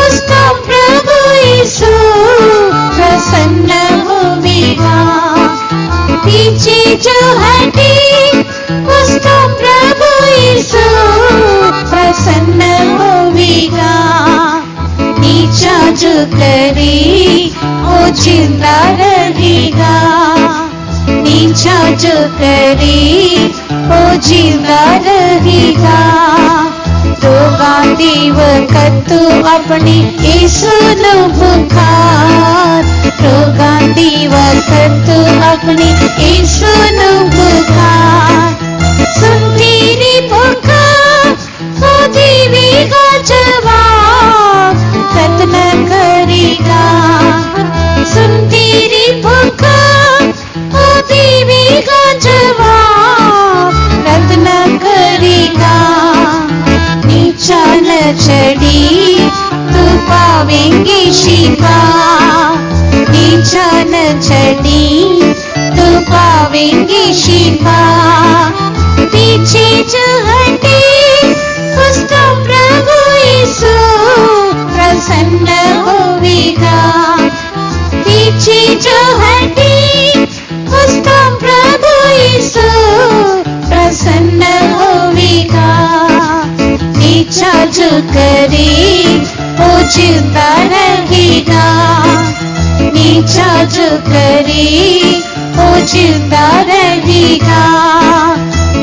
उसका प्रभु यीशु प्रसन्न होगा। पीछे जो हटे उसका प्रभु यीशु प्रसन्न होगा। नीचा जो करे वो जिंदा रहेगा, नीचा जो करे वो जिंदा रहेगा। रोगा देव कतु अपनी यीशुनु पुकार, रोगा देव कतु अपनी यीशुनु पुकार। सुन तेरी पुकार वो देवेगा जवाब, रत्न करेगा। सुन तेरी पुकार वो देवेगा जवाब, रत्न करेगा। नीचा न चढ़ी तू पावेंगे शिफा, नीचा न चढ़ी तू पावेंगे शिफा। पीछे जो हटे उसका प्रभु यीशु प्रसन्न होगा। पीछे जो हटे उसका प्रभु यीशु प्रसन्न होगा। नीचा जो करे वो जिंदा रहेगा, नीचा जो करे वो जिंदा रहेगा।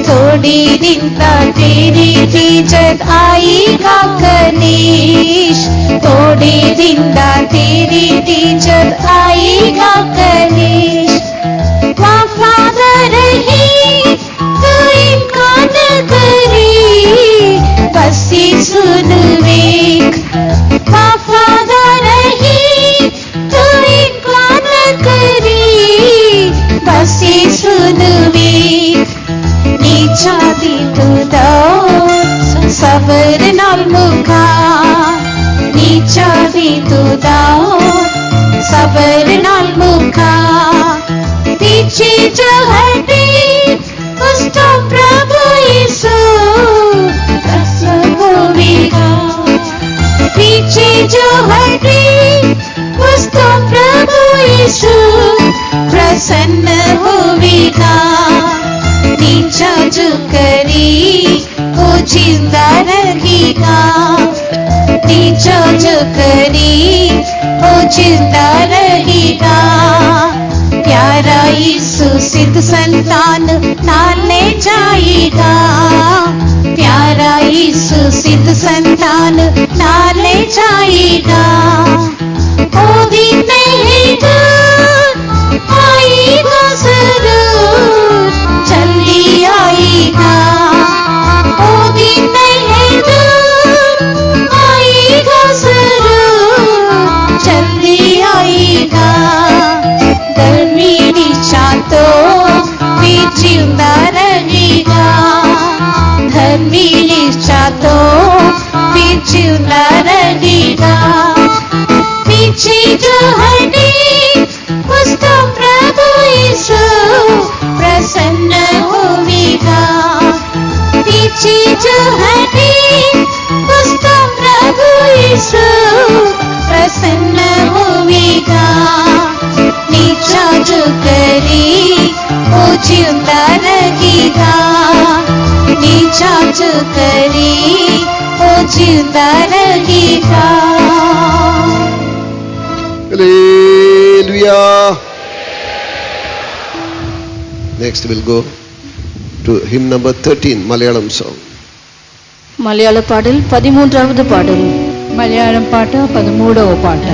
थोड़ी दिन तक तेरी इज्जत आएगा कलेश, थोड़ी दिन तक तेरी इज्जत आएगा कलेश। वफादार रहे तो इनकार न करे, बस सुन वेख। वफादार रहे तो इनकार न करे, बस सुन वेख। नीचा दी तू दो सबर नाल मुखा, नीचा दी तू दो सबर नाल मुखा। पीछे जो हटे उसका प्रभु यीशु प्रसन्न होगा। पीछे जो हटे उसका प्रभु यीशु प्रसन्न होगा। नीचा जो करे वो जिंदा रहेगा, नीचा जो करे वो जिंदा रहेगा। प्यारा यीशु सिद्ध संतान नाले जाएगा, प्यारा यीशु सिद्ध संतान नाले जाएगा। ओ दिन रहेगा आएगा जरूर, जल्दी आएगा। ओ दिन रहेगा आएगा जरूर, जल्दी आएगा। गर्मी नीचा तो भी जिंदा रहेगा, धर्मी नीचा तो भी जिंदा रहेगा। पीछे जो हटे उसका प्रभु यीशु प्रसन्न होगा। पीछे जो हटे उसका प्रभु यीशु प्रसन्न होगा। नीचा जो करे वो जिंदा रहेगा, नीचा जो करे वो जिंदा रहेगा। Hallelujah. Next we'll go to hymn number 13, Malayalam song. మలయాళ పాటలు 13వ పాటలు. మలయాళం పాట 13వ పాట.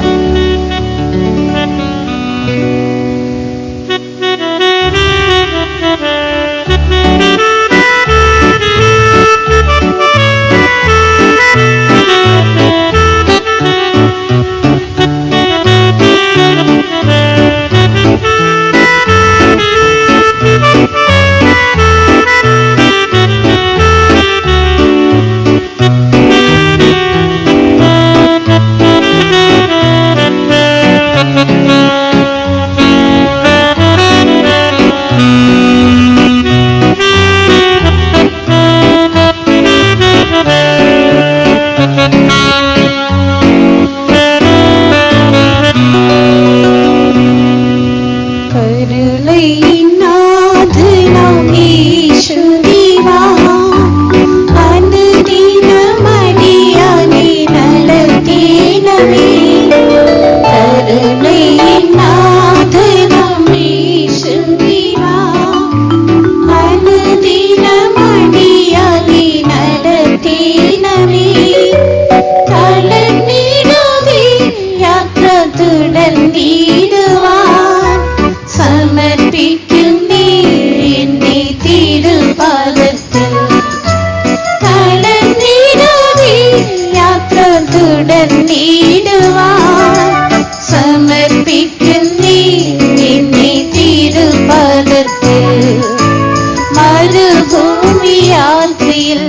മരുഭൂമി യാത്രയിൽ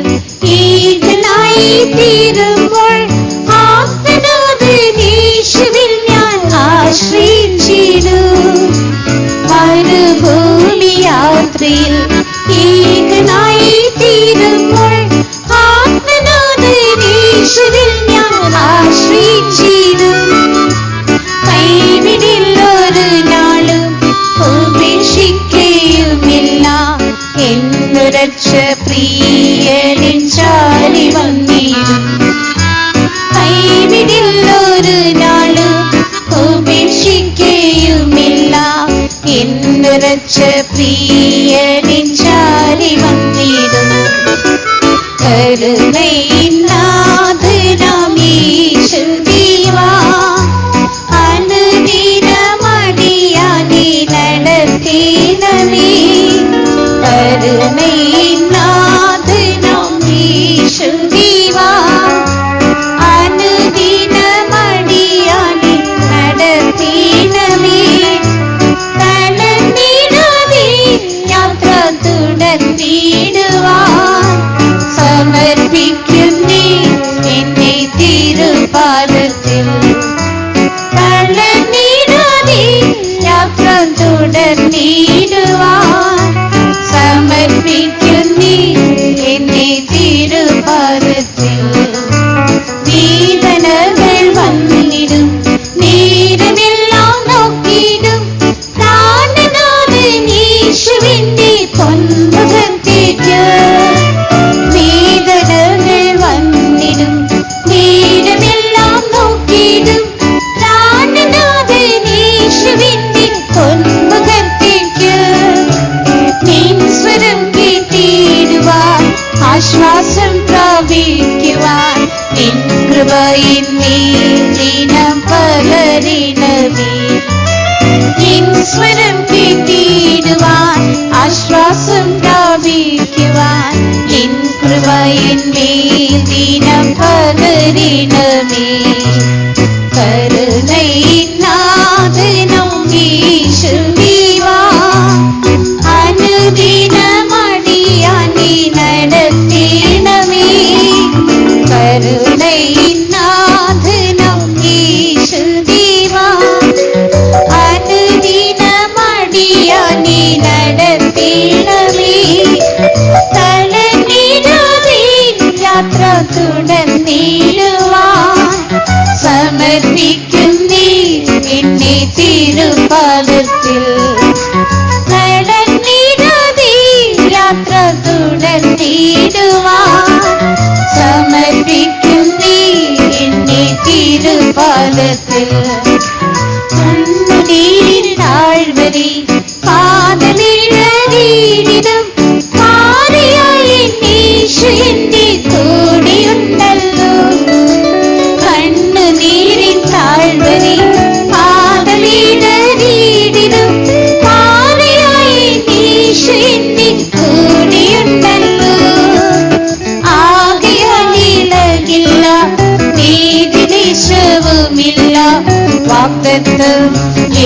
ഈഗനായി തീരുമ്പോൾ യേശുവിൽ ഞാൻ ആശ്രയിച്ചിടും. മരുഭൂമി യാത്രയിൽ ഈഗനായി തീരുമ്പോൾ യേശുവിൽ ഞാൻ ആശ്രയിച്ചിടും. കൈവിടില്ലൊരു നാളും ഉപേക്ഷിക്കുകയുമില്ല. എന്നു രക്ഷ പ്രിയനിൻ ചാരി വന്നിടും. കൈവിടില്ലൊരു നാളും ഉപേക്ഷിക്കുകയുമില്ല. എന്നു രക്ഷ പ്രിയനിൻ ചാരി വന്നിടും. കരുണയിനാഥനാം യേശുദേവാ, അനുദിനമടിയാനെ നടത്തേണമേ. കരുണയിനാഥനാം യേശുദേവാ, അനുദിനമടിയാനെ നടത്തേണമേ. തളർന്നിടാതെ യാത്ര തുടർന്നിടുവാൻ സമർപ്പിക്കുന്നേ എന്നെ തിരുപാദത്തിൽ. തളർന്നിടാതെ യാത്ര തുടർന്നിടുവാൻ സമർപ്പിക്കുന്നേ എന്നെ തിരുപാദത്തിൽ. വേദനകൾ വന്നിടും, നേരമെല്ലാം നോക്കിയിടും. പ്രാണനാഥൻ യേശുവിന്റെ പൊൻമുഖത്തേക്ക്. വേദനകൾ വന്നിടും, നേരമെല്ലാം നോക്കിയിടും. പ്രാണനാഥൻ യേശുവിന്റെ പൊൻമുഖത്തേക്ക്. നിൻ സ്വരം കേട്ടിടുവാൻ, ആശ്വാസം പ്രാപിക്കുവാൻ നിൻ കൃപയിന്മേൽ ദിനം പകരണമേ. നിൻ സ്വരം കേട്ടിടുവാൻ, ആശ്വാസം പ്രാപിക്കുവാൻ നിൻ കൃപയിന്മേൽ ദിനം പകരണമേ. കരുണയിനാഥനാം യേശുദേവാ, അനുദിനമടിയാനെ നടത്തേണമേ. കരുണയിനാഥനാം യേശുദേവാ, അനുദിനമടിയാനെ നടത്തേണമേ. തളർന്നിടാതെ യാത്ര തുടർന്നിടുവാൻ സമർപ്പിക്കുന്നേ എന്നെ തിരുപാദത്തിൽ. തളർന്നിടാതെ യാത്ര തുടർന്നിടുവാൻ സമർപ്പിക്കുന്നേ എന്നെ തിരുപാദത്തിൽ. താഴ്വരെ പാദമിഴറിയിടും പാറയായി യേശു എന്റെ കൂടെയുണ്ടല്ലോ. കണ്ണുനീരിൻ താഴ്വരെ പാദമിഴറിയിടും പാറയായി യേശു എന്റെ കൂടെയുണ്ടല്ലോ. ആകയാലിളകില്ല, നീതിദേശവുമില്ല. വാഗ്ദത്തം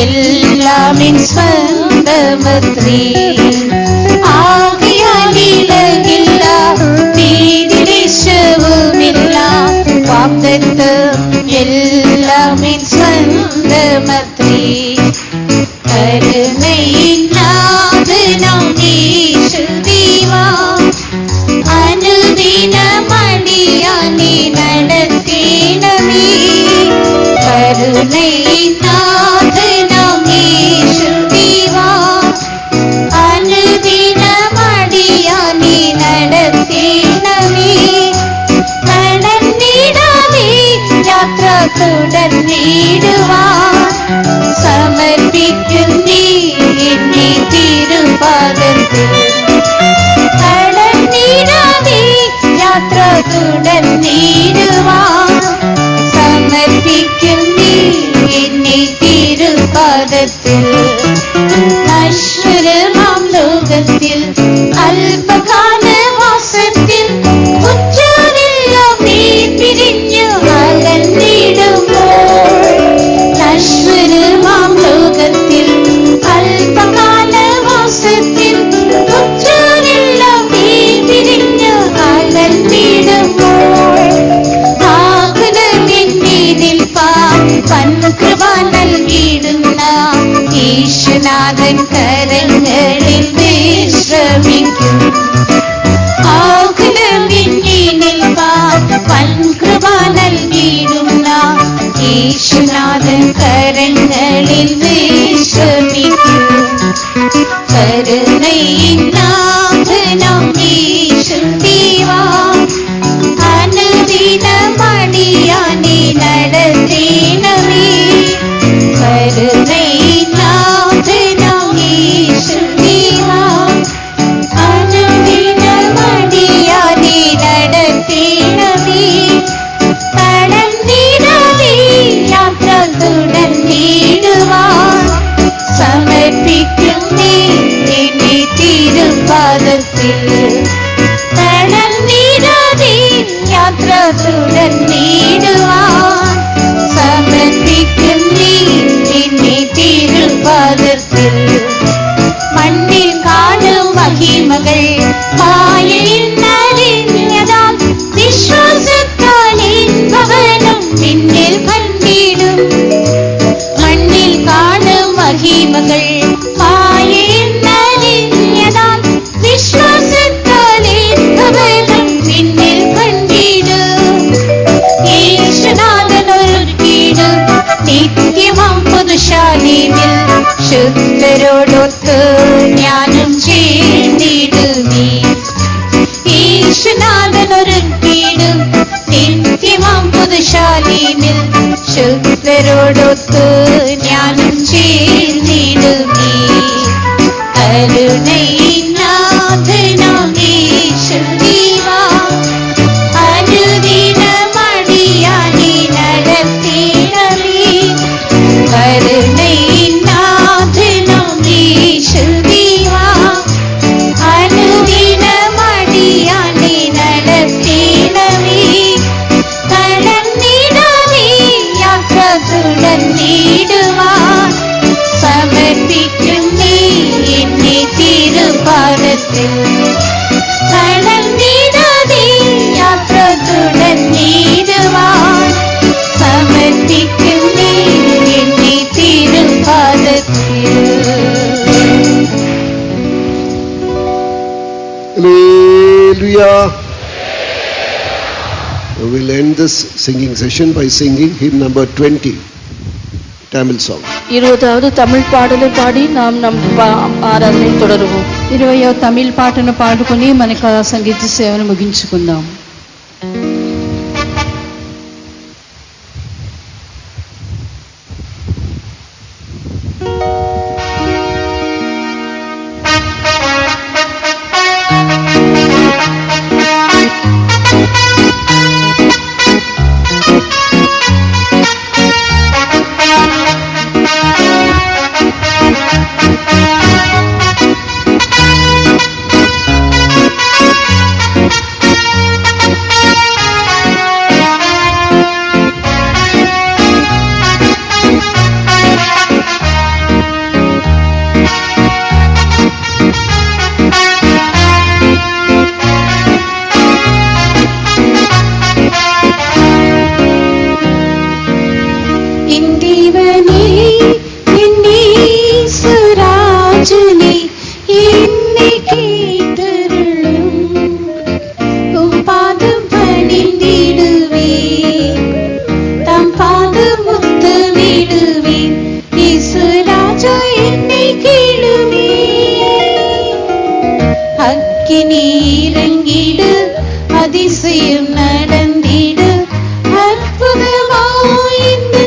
എല്ലാം എൻ സ്വന്തമത്രേ. ആകയാലിളകില്ല, നീതിദേശവുമില്ല. വാഗ്ദത്തം എല്ലാം എൻ സ്വന്തമത്രേ. കരുണയിനാഥനാം യേശുദേവാ, അനുദിനമടിയാനെ നടത്തേണമേ. കരുണയിനാഥനാം യേശുദേവാ, അനുദിനമടിയാനെ നടത്തേണമേ. തളർന്നിടാതെ യാത്ര തുടർന്നിടുവാൻ സമർപ്പിക്കുന്നേ എന്നെ തിരുപാദത്തിൽ. തളർന്നിടാതെ യാത്ര തുടർന്നിടുവാൻ സമർപ്പിക്കുന്നേ എന്നെ തിരുപാദത്തിൽ. നശ്വരമാം ലോകത്തിൽ അല്പകാലവാസത്തിൽ ഉറ്റവരെല്ലാം നീ പിരിഞ്ഞു അകന്നിടുമ്പോൾ. നശ്വരമാം ലോകത്തിൽ അല്പകാലവാസത്തിൽ ഉറ്റവരെല്ലാം திருப்பாதத்தில் கடந்திடாதே யாத்ரா தொடர்ந்திடுவான் சமர்ப்பிக்கும் நீ என்னை திருப்பாதத்தில் மண்ணில் காணும் மகிமகள் மாயையில் நலிந்ததால் விசுவாசத்தால் என்பவனும் விண்ணில் கண்டிடும் மண்ணில் காணும் மகிமகள் மாயையில் நலிந்ததால் விசுவாசத்தால் என்பவனும் விண்ணில் கண்டிடும் ஈஸ்வரநாதன் ஒருக்கிடும் நித்தியமாம் புதுஷாலிவில் சுத்தரோடொத்து ஞானம் சேர்ந்திடுமே ஈஸ்வரநாதன் ஒருக்கிடும் நித்தியமாம் புதுஷாலிவில் சுத்தரோடொத்து ஞானம் சேர்ந்திடுமே கருணை நாதனாம் ஈஸ்வரீவா அனுதினம் அடியானை நடத்திடவே கருணை நாதனாம் ஈஸ்வரீவா அனுதினம் அடியானை நடத்திடவே கடந்திடாதே யாத்ரா தொடர்ந்திடுவான் சமர்ப்பிக்கும் நீ என்னை திருப்பாதத்தில் கடந்திடாதே யாத்ரா தொடர்ந்திடுவான் சமர்ப்பிக்கும் நீ என்னை திருப்பாதத்தில். Hallelujah. We will end this singing session by singing hymn number 20, Tamil song. 20வது Tamil பாடலை பாடி நாம் நம் ஆராதனை தொடருவோம். 20వ తమిళ పాటను పాడుకొని మనకు ఆ సంగీత సేవను ముగించుకుందాం. இறங்கிடு அதிசயம் நடந்திடு அற்புதமாயிந்து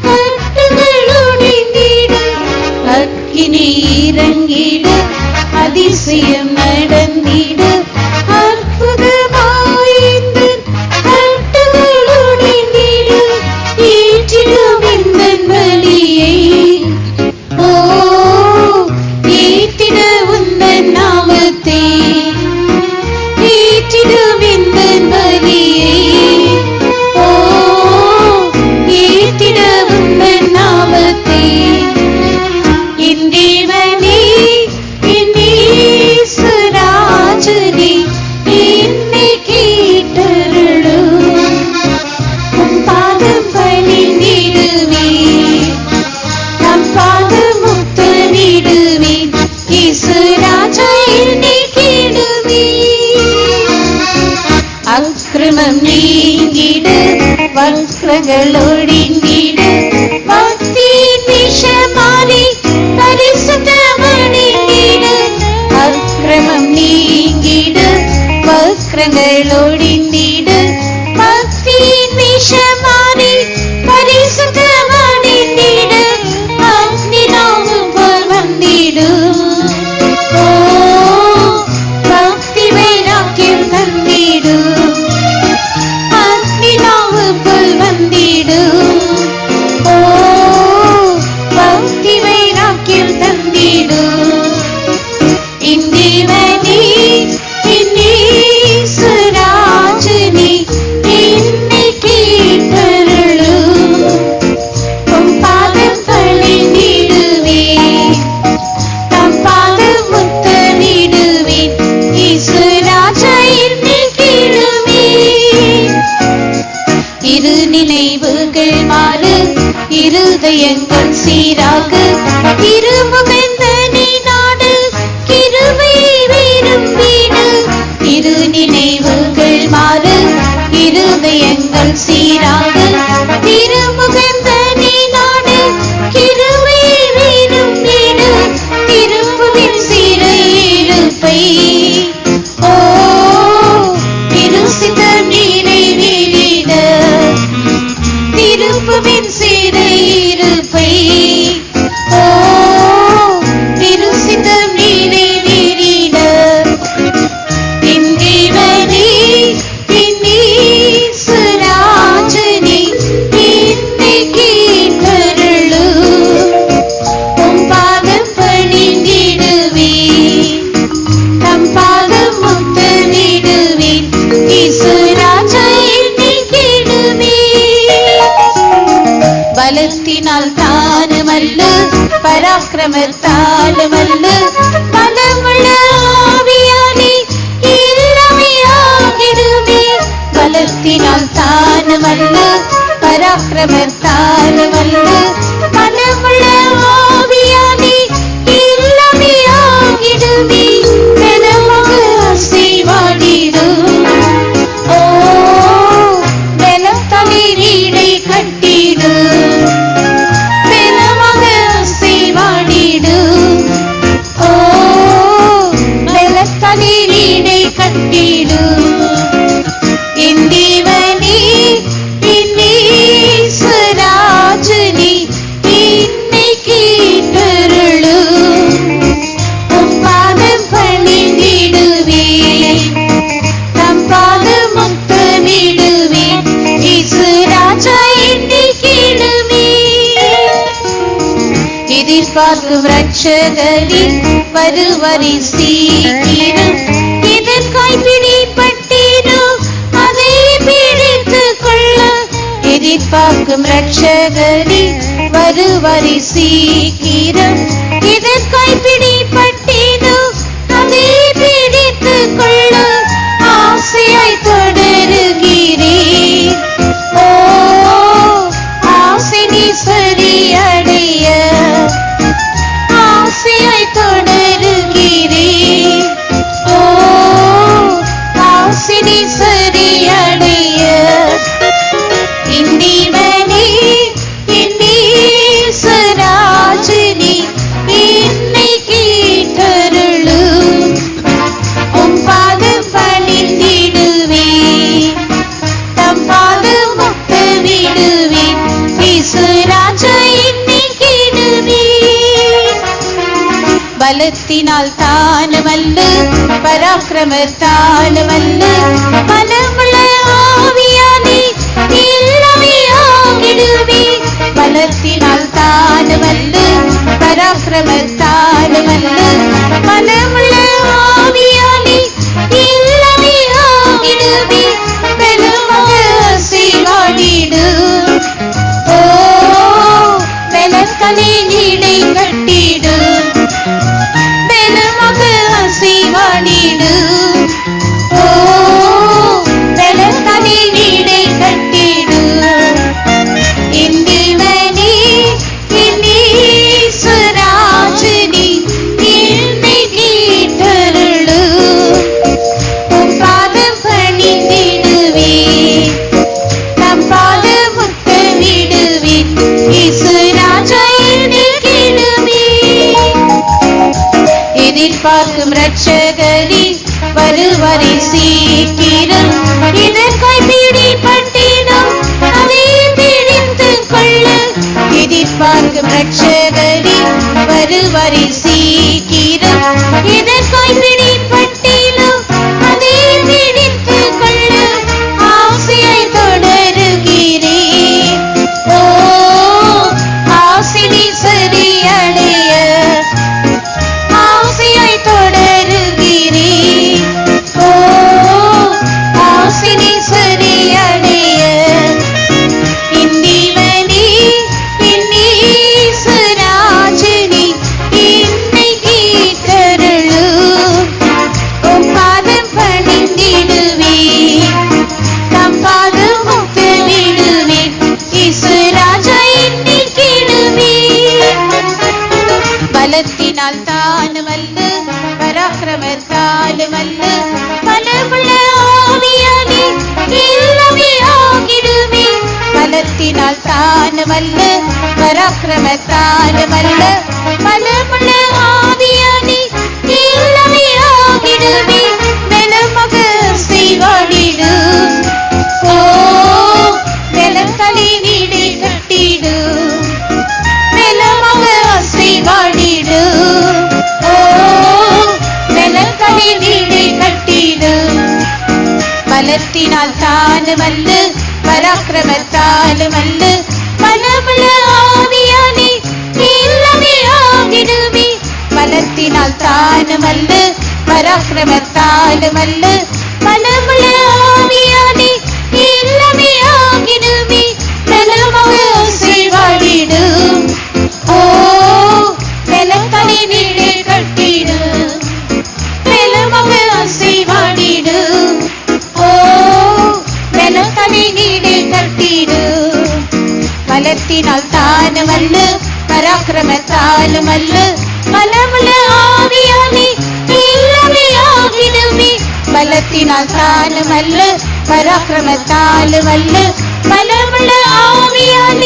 கட்டுகள் உடைந்திடு அக்கினி இறங்கிடு அதிசயம் நடந்திடு அற்புதமாயிந்து கட்டுகள் உடைந்திடு ஏற்றிடும் இந்த பலியை ஓ ஏற்றிட உந்தன் நாமத்தை ஏற்றிடும் இந்த பலியை ஓ ஏற்றிட உந்தன் நாமத்தை என் தேவனே என் இயேசுராஜனே என்னை கேட்டருளும் உம் பாதம் பணிந்திடுவேன் நம் பாதம் முத்தமிடுவேன் இயேசுராஜா என்னை கேடுவேன் அக்கிரமம் நீங்கிடு வக்ரங்கள் ஒழிந்திடு பக்தியின் விஷமானி பரிசுத்தமடைந்திடு அக்கிரமம் நீங்கிடு வக்ரங்கள் ஒழிந்திடு பக்தியின் விஷமானி பரிசுத்தமடைந்திடு அக்னி நாமம் போல் வந்திடும் ஓ பக்தி வைராக்கியம் தந்திடும் அக்னி நாமம் போல் வந்திடும் ஓ பக்தி வைராக்கியம் தந்திடும் இந்திவ சீராக திருமுகந்தனை நாடு கிருபை விரும்பிடு இரு நினைவுகள் மாறு இருதயங்கள் சீராக திருமுகந்தனை நாடு கிருபை விரும்பிடு திருப்புவின் சிறையிருப்பை ஓ திருசித்தம் நிறைவேறிட திருப்புவின் சிறையிருப்பை ஓ திருசித்தம் நிறைவேறிட என் தேவனே என் ஈசுராஜனே என்னை கேட்டருளும் உம் பாதம் பணிந்திடுவேன் தம் பாதம் முத்தமிடுவேன் ஈசுராஜா என்னை கேடுவேன் பலத்தினால் தானுமல்ல பராக்கிரமத்தாலுமல்ல பலமுள்ள ஆவியாலே எல்லாமே ஆகிடுமே பலத்தினால் தானுமல்ல பராக்கிரமத்தாலுமல்ல பலமுள்ள ஆவியாலே எல்லாமே ஆகிடுமே பெலமாக செய்வாடிடும் ஓ பெலம் தளிரீடை கட்டிடும் பெலமாக செய்வாடிடும் ஓ பெலம் தளிரீடை கட்டிடும் என் தேவனே என் ஈசுராஜனே என்னை கேட்டருளும் உம் பாதம் பணிந்திடுவேன் தம் பாதம் முத்தமிடுவேன் ஈசுராஜா என்னை கேளுவேன் எதிர்பார்க்கும் ரட்சகரின் வருவரை சீக்கிரம் எதற்காய் பிடிபட்டீரோ அதை பிடித்துக் கொள்ள எதிர்பார்க்கும் ரட்சகரின் வருவரை சீக்கிரம் எதற்காய் பிடிபட்டீரோ அதை பிடித்துக் கொள்ள ஆசையாய் தொடருகிறேன் ஓ ஆசை நீ சரியடைய ஆசையாய் தொடருகிறேன் ஓ ஆசை நீ சரியடைய என் தேவனே என் ஈசுராஜனே என்னை கேட்டருளும் உம் பாதம் பணிந்திடுவேன் தம் பாதம் முத்தமிடுவேன் ஈசுராஜா என்னை கேளுவேன் பலத்தினால் தானுமல்ல பராக்கிரமத்தாலுமல்ல பலமுள்ள ஆவியாலே எல்லாமே ஆகிடுமே பலத்தினால் தானுமல்ல பராக்கிரமத்தாலுமல்ல பலமுள்ள ஆவியாலே எல்லாமே ஆகிடுமே பலமாக செய்வாடிடும் ஓ பலத்தனை நீடை கட்டிடும் பலமாக செய்வாடிடும் ஓ பலத்தனை நீடை கட்டிடும் என் தேவனே என் ஈசுராஜனே என்னை கேட்டருளும் உம் பாதம் பணிந்திடுவேன் தம் பாதம் முத்தமிடுவேன் ஈசுராஜா என்னை கேளுவேன் எதிர்பார்க்கும் ரட்சகரே வருவரை சீக்கிரம் இதற்காய் பிடிபட்டீனோ அதை பிடித்துக் கொள்ள எதிர்பார்க்கும் ரட்சகரே வருவரை சீக்கிரம் இதற்காய் பிடிபட்டீனோ அதை பிடித்துக் கொள்ள ஆசையாய் தொடருகிறேன் ஓ ஆசை நீ சரியடைய ஆசையாய் தொடருகிறேன் ஓ ஆசை நீ சரியடைய என் தேவனே என் ஈசுராஜனே என்னை கேட்டருளும் வல்லு பலமுள்ள ஆவியானே எல்லாமே ஆகிடுமே பலத்தினால் தான் வல்ல பராக்கிரமத்தால் வல்ல பலமுள்ள ஆவியானே எல்லாமே ஆகிடுமே பலமாக செய்வாடிடும் ஓ பலத்தலை வீடு கட்டிடும் பலமாக செய்வாடிடும் ஓ பலத்தலை வீடு கட்டிடும் பலத்தினால் தான் வல்லு பராக்கிரமத்தால் வல்லு பலமுள்ள ஆவியானே எல்லாமே ஆகிடுமே பலத்தினால் தான் வல்லு பராக்கிரமத்தால் வல்லு பலமுள்ள ஆவியானே எல்லாமே ஆகிடுமே பலமாக செய்வாடிடும் ஓ பலத்தலை வீடு கட்டிடும் பலமாக செய்வாடிடும் ஓ பலத்தலை வீடு கட்டிடும் பலத்தினால் தான் வல்லு பராக்கிரமத்தால் வல்லு பலமுள்ள ஆவியானே எல்லாமே ஆகிடுமே பலத்தினால் தான் வல்லு பராக்கிரமத்தால் வல்லு பலமுள்ள ஆவியானே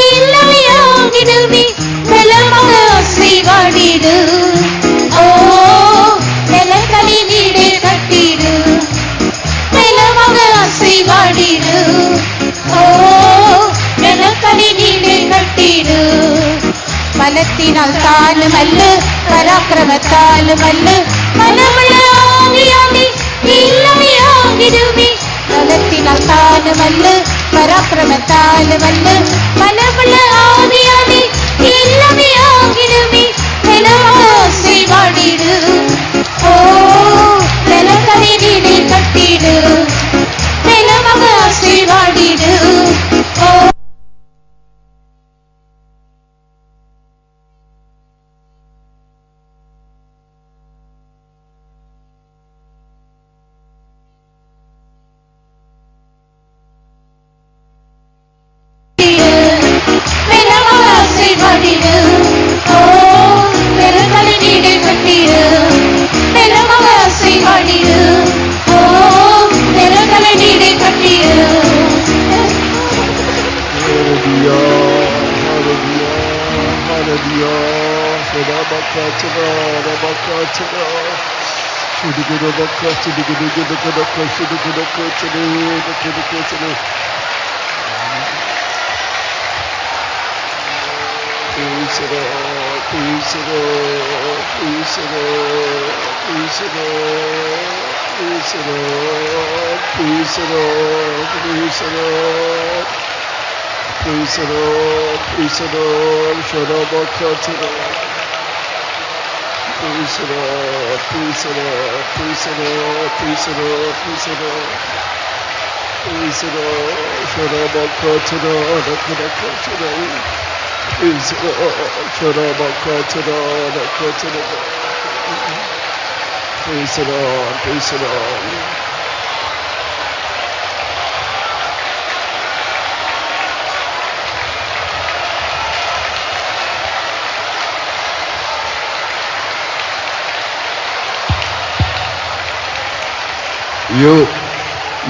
எல்லாமே ஆகிடுமே பலமாக செய்வாடிடும் ஓ பலத்தலை வீடு கட்டிடும் பலமாக செய்வாடிடும் ஓ பலத்தலை வீடு கட்டிடும் பலத்தினால் தான் வல்லு பராக்கிரமத்தால் வல்லு பலமுள்ள ஆவியானே எல்லாமே ஆகிடுமே பலத்தினால் தான் வல்லு பராக்கிரமத்தால் வல்லு பலமுள்ள ஆவியானே எல்லாமே ஆகிடுமே பலமாக செய்வாடிடும் ஓ பலத்தலை வீடு கட்டிடும் பலமாக செய்வாடிடும் ஓ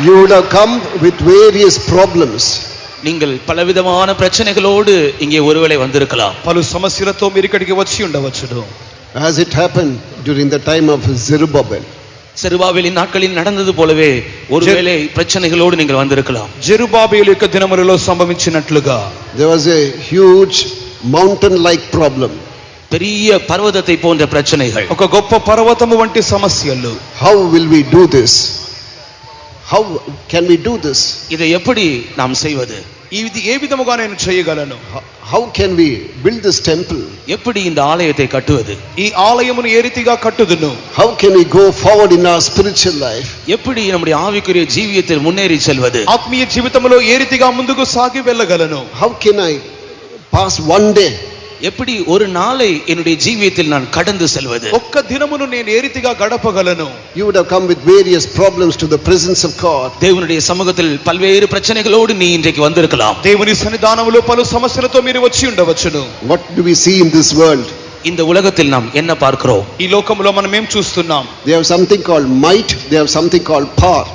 You would have come with various problems. நீங்கள் పలవిధமான ప్రశ్నகளோடு இங்கே ஒருவேளை வந்திருக்கலாம். పలు సమస్యలతో మీరు ఇక్కడికి వచ్చి ఉండవచ్చును. As it happened during the time of Zerubbabel. செருபாபேலின் நாட்களில் நடந்தது போலவே ஒருவேளை பிரச்சனைகளோடு நீங்கள் வந்திருக்கலாம். జెరుబాబేలు యొక్క దినములలో సంభవించినట్లుగా There was a huge mountain like problem. பெரிய பர்வதத்தை போன்ற பிரச்சனைகள். ఒక గొప్ప పర్వతము వంటి సమస్యలు. How will we do this? How can we do this? இதை எப்படி நாம் செய்வது? ఇది ఏ విధముగా నేను చేయగలను? How can we build this temple? எப்படி இந்த ஆலயத்தை கட்டுவது? ఈ ఆలయమును ఏ రీతిగా కట్టుదును? How can we go forward in our spiritual life? எப்படி நம்முடைய ஆவிக்குரிய ஜீவியத்தில் முன்னேறி செல்வது? ఆత్మీయ జీవితంలో ఏ రీతిగా ముందుకు సాగి వెళ్ళగలను? How can I pass one day? எப்படி ஒரு நாளை என்னுடைய ஜீவியத்தில் நான் கடந்து செல்வது? ఒక్క దినమును నేను ఏ రీతిగా గడపగలను? You would have come with various problems to the presence of God. தேவனுடைய சமூகத்தில் பல்வேறு பிரச்சனைகளோடு நீ இன்றைக்கு வந்திருக்கலாம். దేవుని సన్నిధానములో పలు సమస్యలతో మీరు వచ్చి ఉండవచ్చును. What do we see in this world? இந்த உலகத்தில் நாம் என்ன பார்க்கிறோம்? ఈ లోకంలో మనం ఏం చూస్తున్నాం? They have something called might, they have something called power.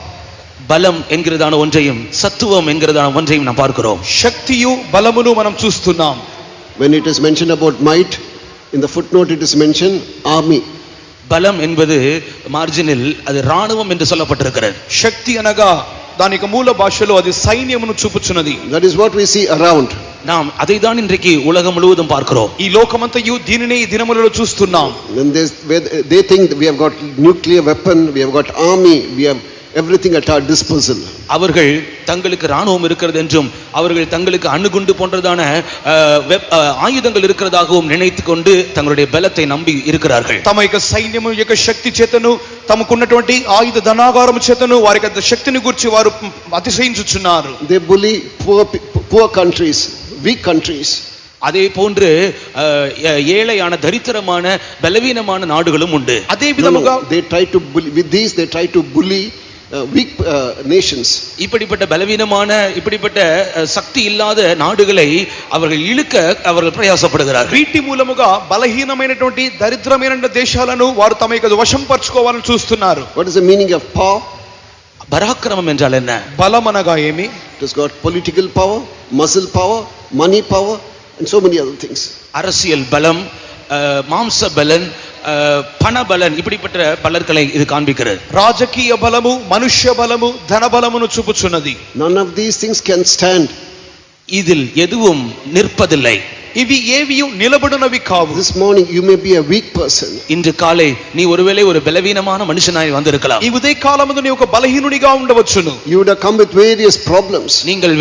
பலம் என்கிறதான ஒன்றையும் சத்துவம் என்கிறதான ஒன்றையும் நாம் பார்க்கிறோம். శక్తియు బలమును మనం చూస్తున్నాం. When it is mentioned about might, in the footnote it is mentioned army. பலம் என்பது மார்ஜினில் அது ராணுவம் என்று சொல்லப்பட்டிருக்கிறது. శక్తి అనగా దానికి మూల భాషలో అది సైన్యమును చూపుచున్నది. That is what we see around. நாம் அதை தான் இன்றைக்கு உலகம் முழுவதும் பார்க்கிறோம். ఈ లోకమంతయు దీనినే ఈ దినములలో చూస్తున్నాం. When they think that we have got nuclear weapon, we have got army, we have everything at our disposal. அவர்கள் தங்களுக்கு ராணுவம் இருக்கிறது என்றும் அவர்கள் தங்களுக்கு அணுகுண்டு போன்றதான ஆயுதங்கள் இருக்கிறதாகவும் நினைத்துக் கொண்டு தங்களுடைய பலத்தை நம்பி இருக்கிறார்கள். తమ యొక్క సైన్యము యొక్క శక్తి చేతను తమకున్నటువంటి ఆయుధ ధనాగారము చేతను వారి యొక్క శక్తిని గురించి వారు అతిశయించుచున్నారు. They bully poor countries, weak countries. அதே போன்று ஏழையான தரித்திரமான பலவீனமான நாடுகளும் உண்டு. அதே விதமாக they try to bully with these, they try to bully weak nations. இப்படிப்பட்ட பலவீனமான இப்படிப்பட்ட சக்தி இல்லாத நாடுகளை அவர்கள் இழுக்க அவர்கள் பிரயாசப்படுகிறார்கள். వీటి మూలముగా బలహీనమైనటువంటి దరిద్రమైన దేశాలను వారు తమ యొక్క వశం పరచుకోవాలని చూస్తున్నారు. What is the meaning of power? பராக்கிரமம் என்றால் என்ன? బలం అనగా ఏమి? It has got political power, muscle power, money power and so many other things. அரசியல் பலம், மாம்ச பலன், பண பலன், இப்படிப்பட்ட பலர்களை இது காண்பிக்கிறது. రాజకీయ బలము, మనుష్య బలము, ధన బలమును చూపుచున్నది. None of these things can stand. இதில் எதுவும் நிற்பதில்லை. ఇవి ఏవియు నిలబడునవి కావు. This morning you may be a weak person. இன்று காலை நீ ஒருவேளை ஒரு பலவீனமான மனுஷனாய் வந்திருக்கலாம். ఈ ఉదయ కాలమందు నీ ఒక బలహీనునిగా ఉండవచ్చును. You would have come with various problems. நீங்கள்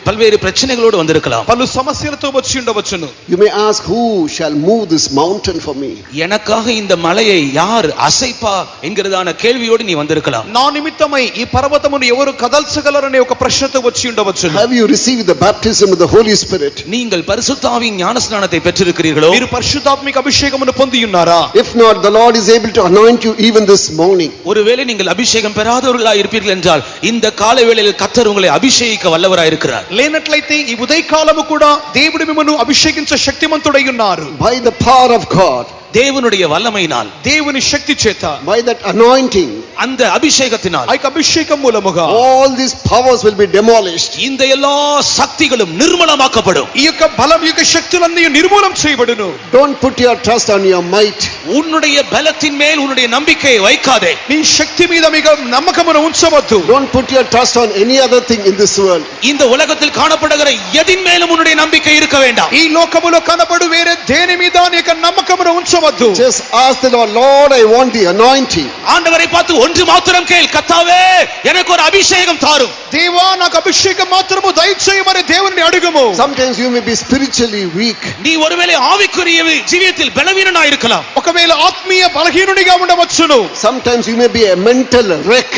பல்வேறு பிரச்சனைகளோடு வந்திருக்கலாம். పలు సమస్యలతో వచ్చి ఉండవచ్చును. You may ask, who shall move this mountain for me? எனக்காக இந்த மலையை யார் அசைப்பா என்கிறதான கேள்வியோடு நீ வந்திருக்கலாம். నా నిమిత్తమై ఈ పర్వతమును ఎవరు కదల్చగలరనే ఒక ప్రశ్నతో వచ్చి ఉండవచ్చును. Have you received the baptism of the Holy Spirit? நீங்கள் பரிசுத்த ஞானஸ்நானத்தை பெற்றிருக்கிறீர்களோ? మీరు పరిశుద్ధాత్మిక అభిషేకమును పొంది ఉన్నారా? If not, the Lord is able to anoint you even this morning. ஒருவேளை நீங்கள் அபிஷேகம் பெறாதவர்களாய் இருப்பீர்கள் என்றால் இந்த காலை வேளையில் கர்த்தர் உங்களை அபிஷேகிக்க வல்லவராய் இருக்கிறார். లేనట్లయితే ఈ ఉదయ కాలము కూడా దేవుడు మిమ్మల్ని అభిషేకించే శక్తిమంతుడై ఉన్నారు. By the power of God, தேவனுடைய வல்லமையினால், దేవుని శక్తి చేత, by that anointing, அந்த அபிஷேகத்தினால் ఆ యొక్క అభిషేకం మూలముగా all these powers will be demolished. இந்த எல்லா சக்திகளும் நிர்மூலமாக்கப்படும். ఈ యొక్క బలం, ఈ యొక్క శక్తులన్నీ నిర్మూలం చేయబడును. Don't put your trust on your might. உன்னுடைய பலத்தின் மேல் உன்னுடைய நம்பிக்கையை வைக்காதே. నీ శక్తి మీద మీకు నమ్మకమును ఉంచవద్దు. Don't put your trust on any other thing in this world. இந்த உலகத்தில் காணப்படுகிற எதின் மேலும் உன்னுடைய நம்பிக்கை இருக்க வேண்டாம். ఈ లోకములో కనబడు వేరే దేని మీద నీ యొక్క నమ్మకమును ఉంచవద్దు. Just ask the Lord, Lord, I want the anointing. ஆண்டவரை பார்த்து ஒன்று மாத்திரம் கேள், கர்த்தாவே எனக்கு ஒரு அபிஷேகம் தாரும். దేవా నాకు అభిషేకం మాత్రము దయచేయమని దేవుని అడుగుము. Sometimes you may be spiritually weak. நீ ஒருவேளை ஆவிக்குரிய ஜீவியத்தில் பலவீனனாய் இருக்கலாம். ఒకవేళ ఆత్మీయ బలహీనునిగా ఉండవచ్చును. Sometimes you may be a mental wreck.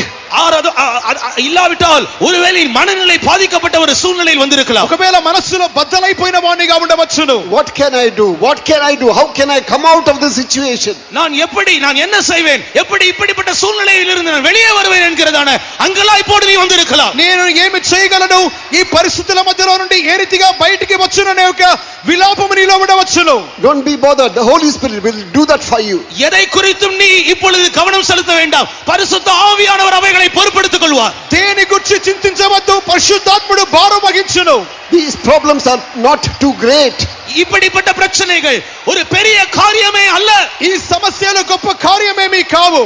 இல்லாவிட்டால் ஒருவேளை மனநிலை பாதிக்கப்பட்ட ஒரு சூழ்நிலையில் வந்திருக்கலாம். ఒకవేళ మనస్సులో బద్దలైపోయిన వానిగా ఉండవచ్చును. What can I do? What can I do? How can I come out of this situation? நான் என்ன செய்வேன்? எப்படி இப்படிப்பட்ட சூழ்நிலையில் இருந்து நான் வெளியே வருவேன் என்கிறதான அங்கலாய்ப்போடு நீ வந்திருக்கலாம். నేను ఏమి చేయగలను, ఈ పరిస్థితుల మధ్యలో నుండి ఏ రీతిగా బయటికి వచ్చుననే ఒక విలాపము నీలో ఉండవచ్చును. Don't be bothered. The Holy Spirit will do that for you. எதை குறித்தும் நீ இப்பொழுது கவனம் செலுத்த வேண்டாம். பரிசுத்த ஆவியானவர் அவைகளை பொறுப்பெடுத்துக் கொள்வார். దేని గురించి చింతించవద్దు, పరిశుద్ధాత్ముడు భారం వహించును. These problems are not too great. இப்படிப்பட்ட பிரச்சனைகள் ஒரு பெரிய காரியமே அல்ல. ఈ సమస్యలు గొప్ప కార్యమేమీ కావు.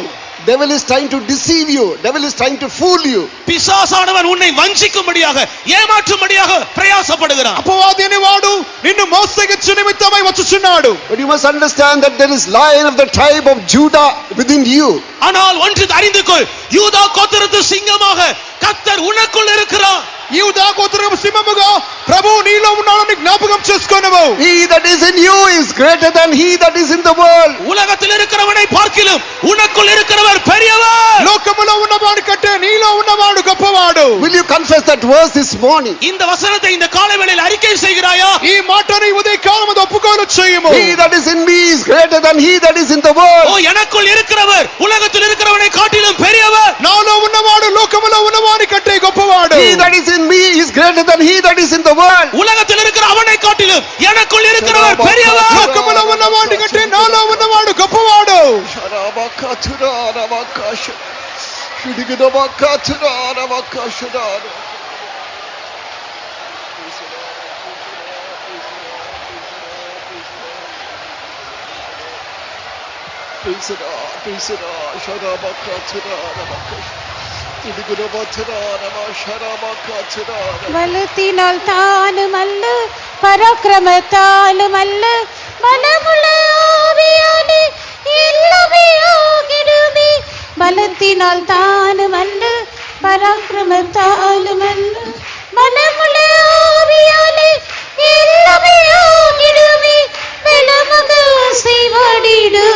Devil is trying to deceive you. Devil is trying to fool you. பிசாசானவன் உன்னை வஞ்சிக்கும்படியாக, ஏமாற்றும்படியாக பிரயாசப்படுகிறான். అపవాదిని వాడు నిన్ను మోసగించు నిమిత్తమై వచ్చుచున్నాడు. But you must understand that there is Lion of the tribe of Judah within you. ஆனால் ஒன்று அறிந்து கொள், யூதா கோத்திரத்து சிங்கமாக கர்த்தர் உனக்குள் இருக்கிறார். యూదా గోత్రపు సింహముగా ప్రభువు నీలో ఉన్నాడని జ్ఞాపకం చేసుకోనుము. He that is in you is greater than he that is in the world. உலகத்தில் இருக்கிறவனை பார்க்கிலும் உனக்குள் இருக்கிறவர் பெரியவர். లోకములో ఉన్నవాడు కంటే నీలో ఉన్నవాడు గొప్పవాడు. Will you confess that verse this morning? இந்த வசனத்தை இந்த காலை வேளையில் அறிக்கை செய்கிறாயா? ఈ మాటను ఉదయ కాలమున ఒప్పుకోలు చేయము. He that is in me is greater than he that is in the world. ஓ, எனக்குள் இருக்கிறவர் உலகத்தில் இருக்கிறவனை காட்டிலும் பெரியவர். నాలో ఉన్నవాడు లోకములో ఉన్నవాని కంటే గొప్పవాడు. He that is in me is greater than he that is in the world. உலகத்தில் இருக்கிற அவனை காட்டிலும் எனக்குள் இருக்கிறவர் பெரியவர். లోకములో ఉన్నవాడి కంటే నాలో ఉన్నవాడు గొప్పవాడు. ബലത്തിനാൽ താനുമല്ല പരാക്രമത്താലുമല്ല ബലമുള്ള ആവിയാലെ எல்லாமே ஆகிடுமே. பலத்தினால் தானுமல்ல பராக்கிரமத்தாலுமல்ல பலமுள்ள ஆவியாலே எல்லாமே ஆகிடுமே. பலமக செய்வாடிடு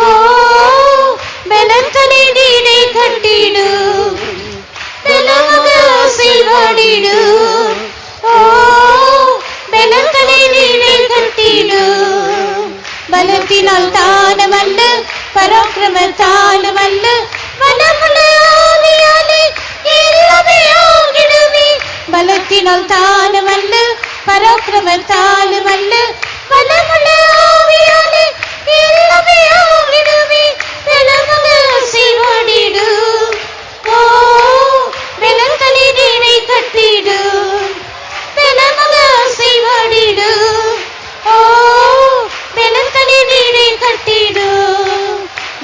ஓ பலத்தனை நீடை கட்டிடு பலமக செய்வாடிடு ஓ பலத்தனை நீடை கட்டிடு. பலத்தினால் தானுமல்ல பராக்கிரமத்தாலுமல்ல பலமுள்ள ஆவியாலே எல்லாமே ஆகிடுமே. பலத்தினால் தானுமல்ல பராக்கிரமத்தாலுமல்ல பலமுள்ள ஆவியாலே எல்லாமே ஆகிடுமே. பலமக செய்வாடிடு ஓ பலத்தனை நீடை கட்டிடு பலமக செய்வாடிடு ஓ பலத்தனை நீடை கட்டிடு.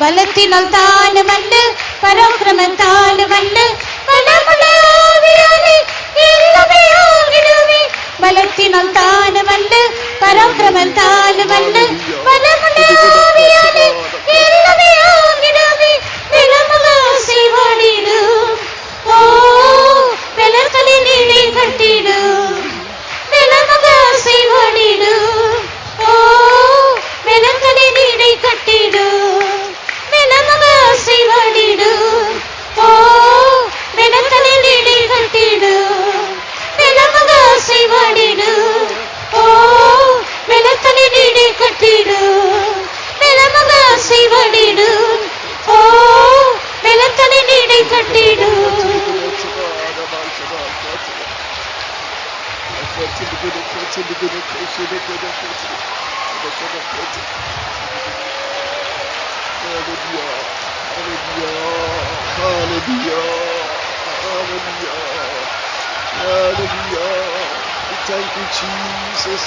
பலத்தினால் தானுமல்ல பராக்கிரமத்தாலுமல்ல பலமுள்ள ஆவியாலே எல்லாமே ஆகிடுமே. பலத்தினால் தானுமல்ல பராக்கிரமத்தாலுமல்ல பலமுள்ள ஆவியாலே எல்லாமே ஆகிடுமே. பலமக செய்வாடிடு ஓ பலத்தனை நீடை கட்டிடு பலமக செய்வாடிடு ஓ பலத்தனை நீடை கட்டிடு பலமக செய்வாடிடு ஓ பலத்தனை நீடை கட்டிடு பலமக செய்வாடிடு ஓ பலத்தனை நீடை கட்டிடு பலமக செய்வாடிடு ஓ பலத்தனை நீடை கட்டிடு. Thank you, Jesus.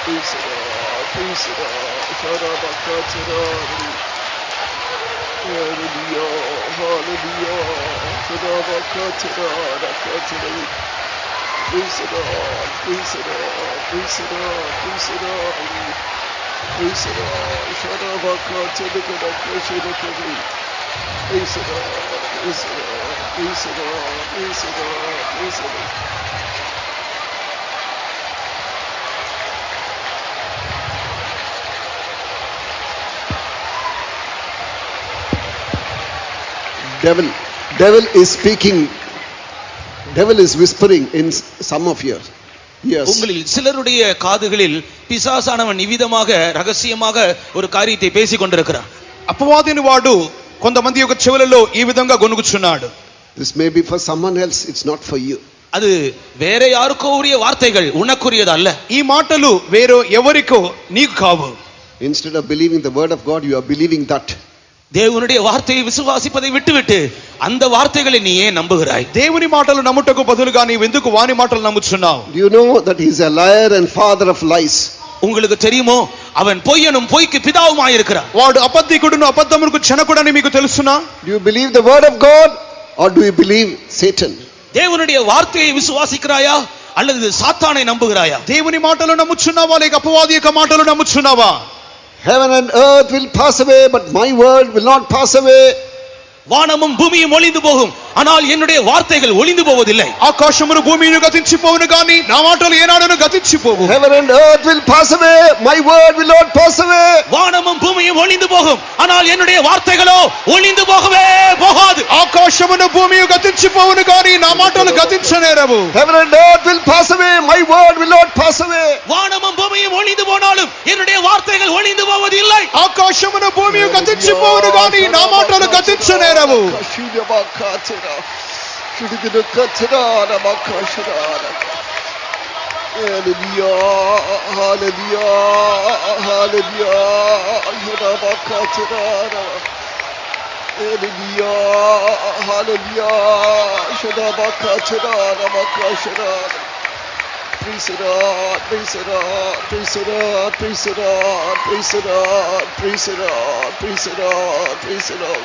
Praise the Lord. Praise the Lord. Hallelujah. Hallelujah. Praise the Lord. Praise the Lord. Praise the Lord. Praise the Lord. Praise the Lord. Praise the Lord. Praise the Lord. Praise the Lord. Praise the Lord. Praise the Lord. Praise the Lord. Praise the Lord. Praise the Lord. Devil is speaking. Devil is whispering in some of your ears. உங்களில் சிலருடைய காதுகளில் பிசாசானவன் இவ்விதமாக ரகசியமாக ஒரு காரியத்தை பேசிக் கொண்டிருக்கிறான். అపవాదిని వాడు కొంతమంది యొక్క చెవులలో ఈ విధంగా గొనుగుచున్నాడు. This may be for someone else, it's not for you. அது வேற யாருக்கோ உரிய வார்த்தைகள், உனக்குரியது அல்ல. ఈ మాటలు వేరే ఎవరికో నీకు కావు. Instead of believing the word of God, you are believing that. தேவனுடைய வார்த்தையை விசுவாசிப்பதை விட்டுவிட்டு அந்த வார்த்தைகளை நீ ஏன் நம்புகிறாய்? దేవుని మాటలు నమ్ముటకు బదులుగా నీవు ఎందుకు వాని మాటలు నమ్ముచున్నావు? Do you know that he is a liar and father of lies? உங்களுக்கு தெரியுமோ அவன் பொய்யனும் பொய்க்கு பிதாவுமாய் இருக்கிறான். వాడు అబద్ధికుడును అబద్ధమునకు జనకుడని మీకు తెలుసునా? Do you believe the word of God or do you believe Satan? தேவனுடைய வார்த்தையை விசுவாசிக்கிறாயா அல்லது சாத்தானை நம்புகிறாயா? దేవుని మాటలు నమ్ముచున్నావా లేక అపవాది యొక్క మాటలు నమ్ముచున్నావా? Heaven and earth will pass away, but my word will not pass away. வானமும் பூமியும் ஒளிந்து போகும், ஆனால் என்னுடைய வார்த்தைகள் ஒளிந்து போவதில்லை. ఆకాశమును భూమిని గతించిపోవును గాని నా మాటలు ఏనాడును గతించిపోవు. Heaven and earth will pass away, my word will not pass away. வானமும் பூமியும் ஒளிந்து போகும், ஆனால் என்னுடைய வார்த்தைகளோ ஒளிந்து போகவே போகாது. ఆకాశమును భూమియు గతించిపోవును గాని నా మాటలు గతించనేరవు. Heaven and earth will pass away, my word will not pass away. வானமும் பூமியும் ஒளிந்து போனாலும் என்னுடைய வார்த்தைகள் ஒளிந்து போவதில்லை. ఆకాశమును భూమియు గతించిపోవును గాని నా మాటలు గతించ ముగించే నేరము. Praise the Lord, praise the Lord, praise the Lord, praise the Lord, praise the Lord, praise the Lord, praise the Lord, praise the Lord.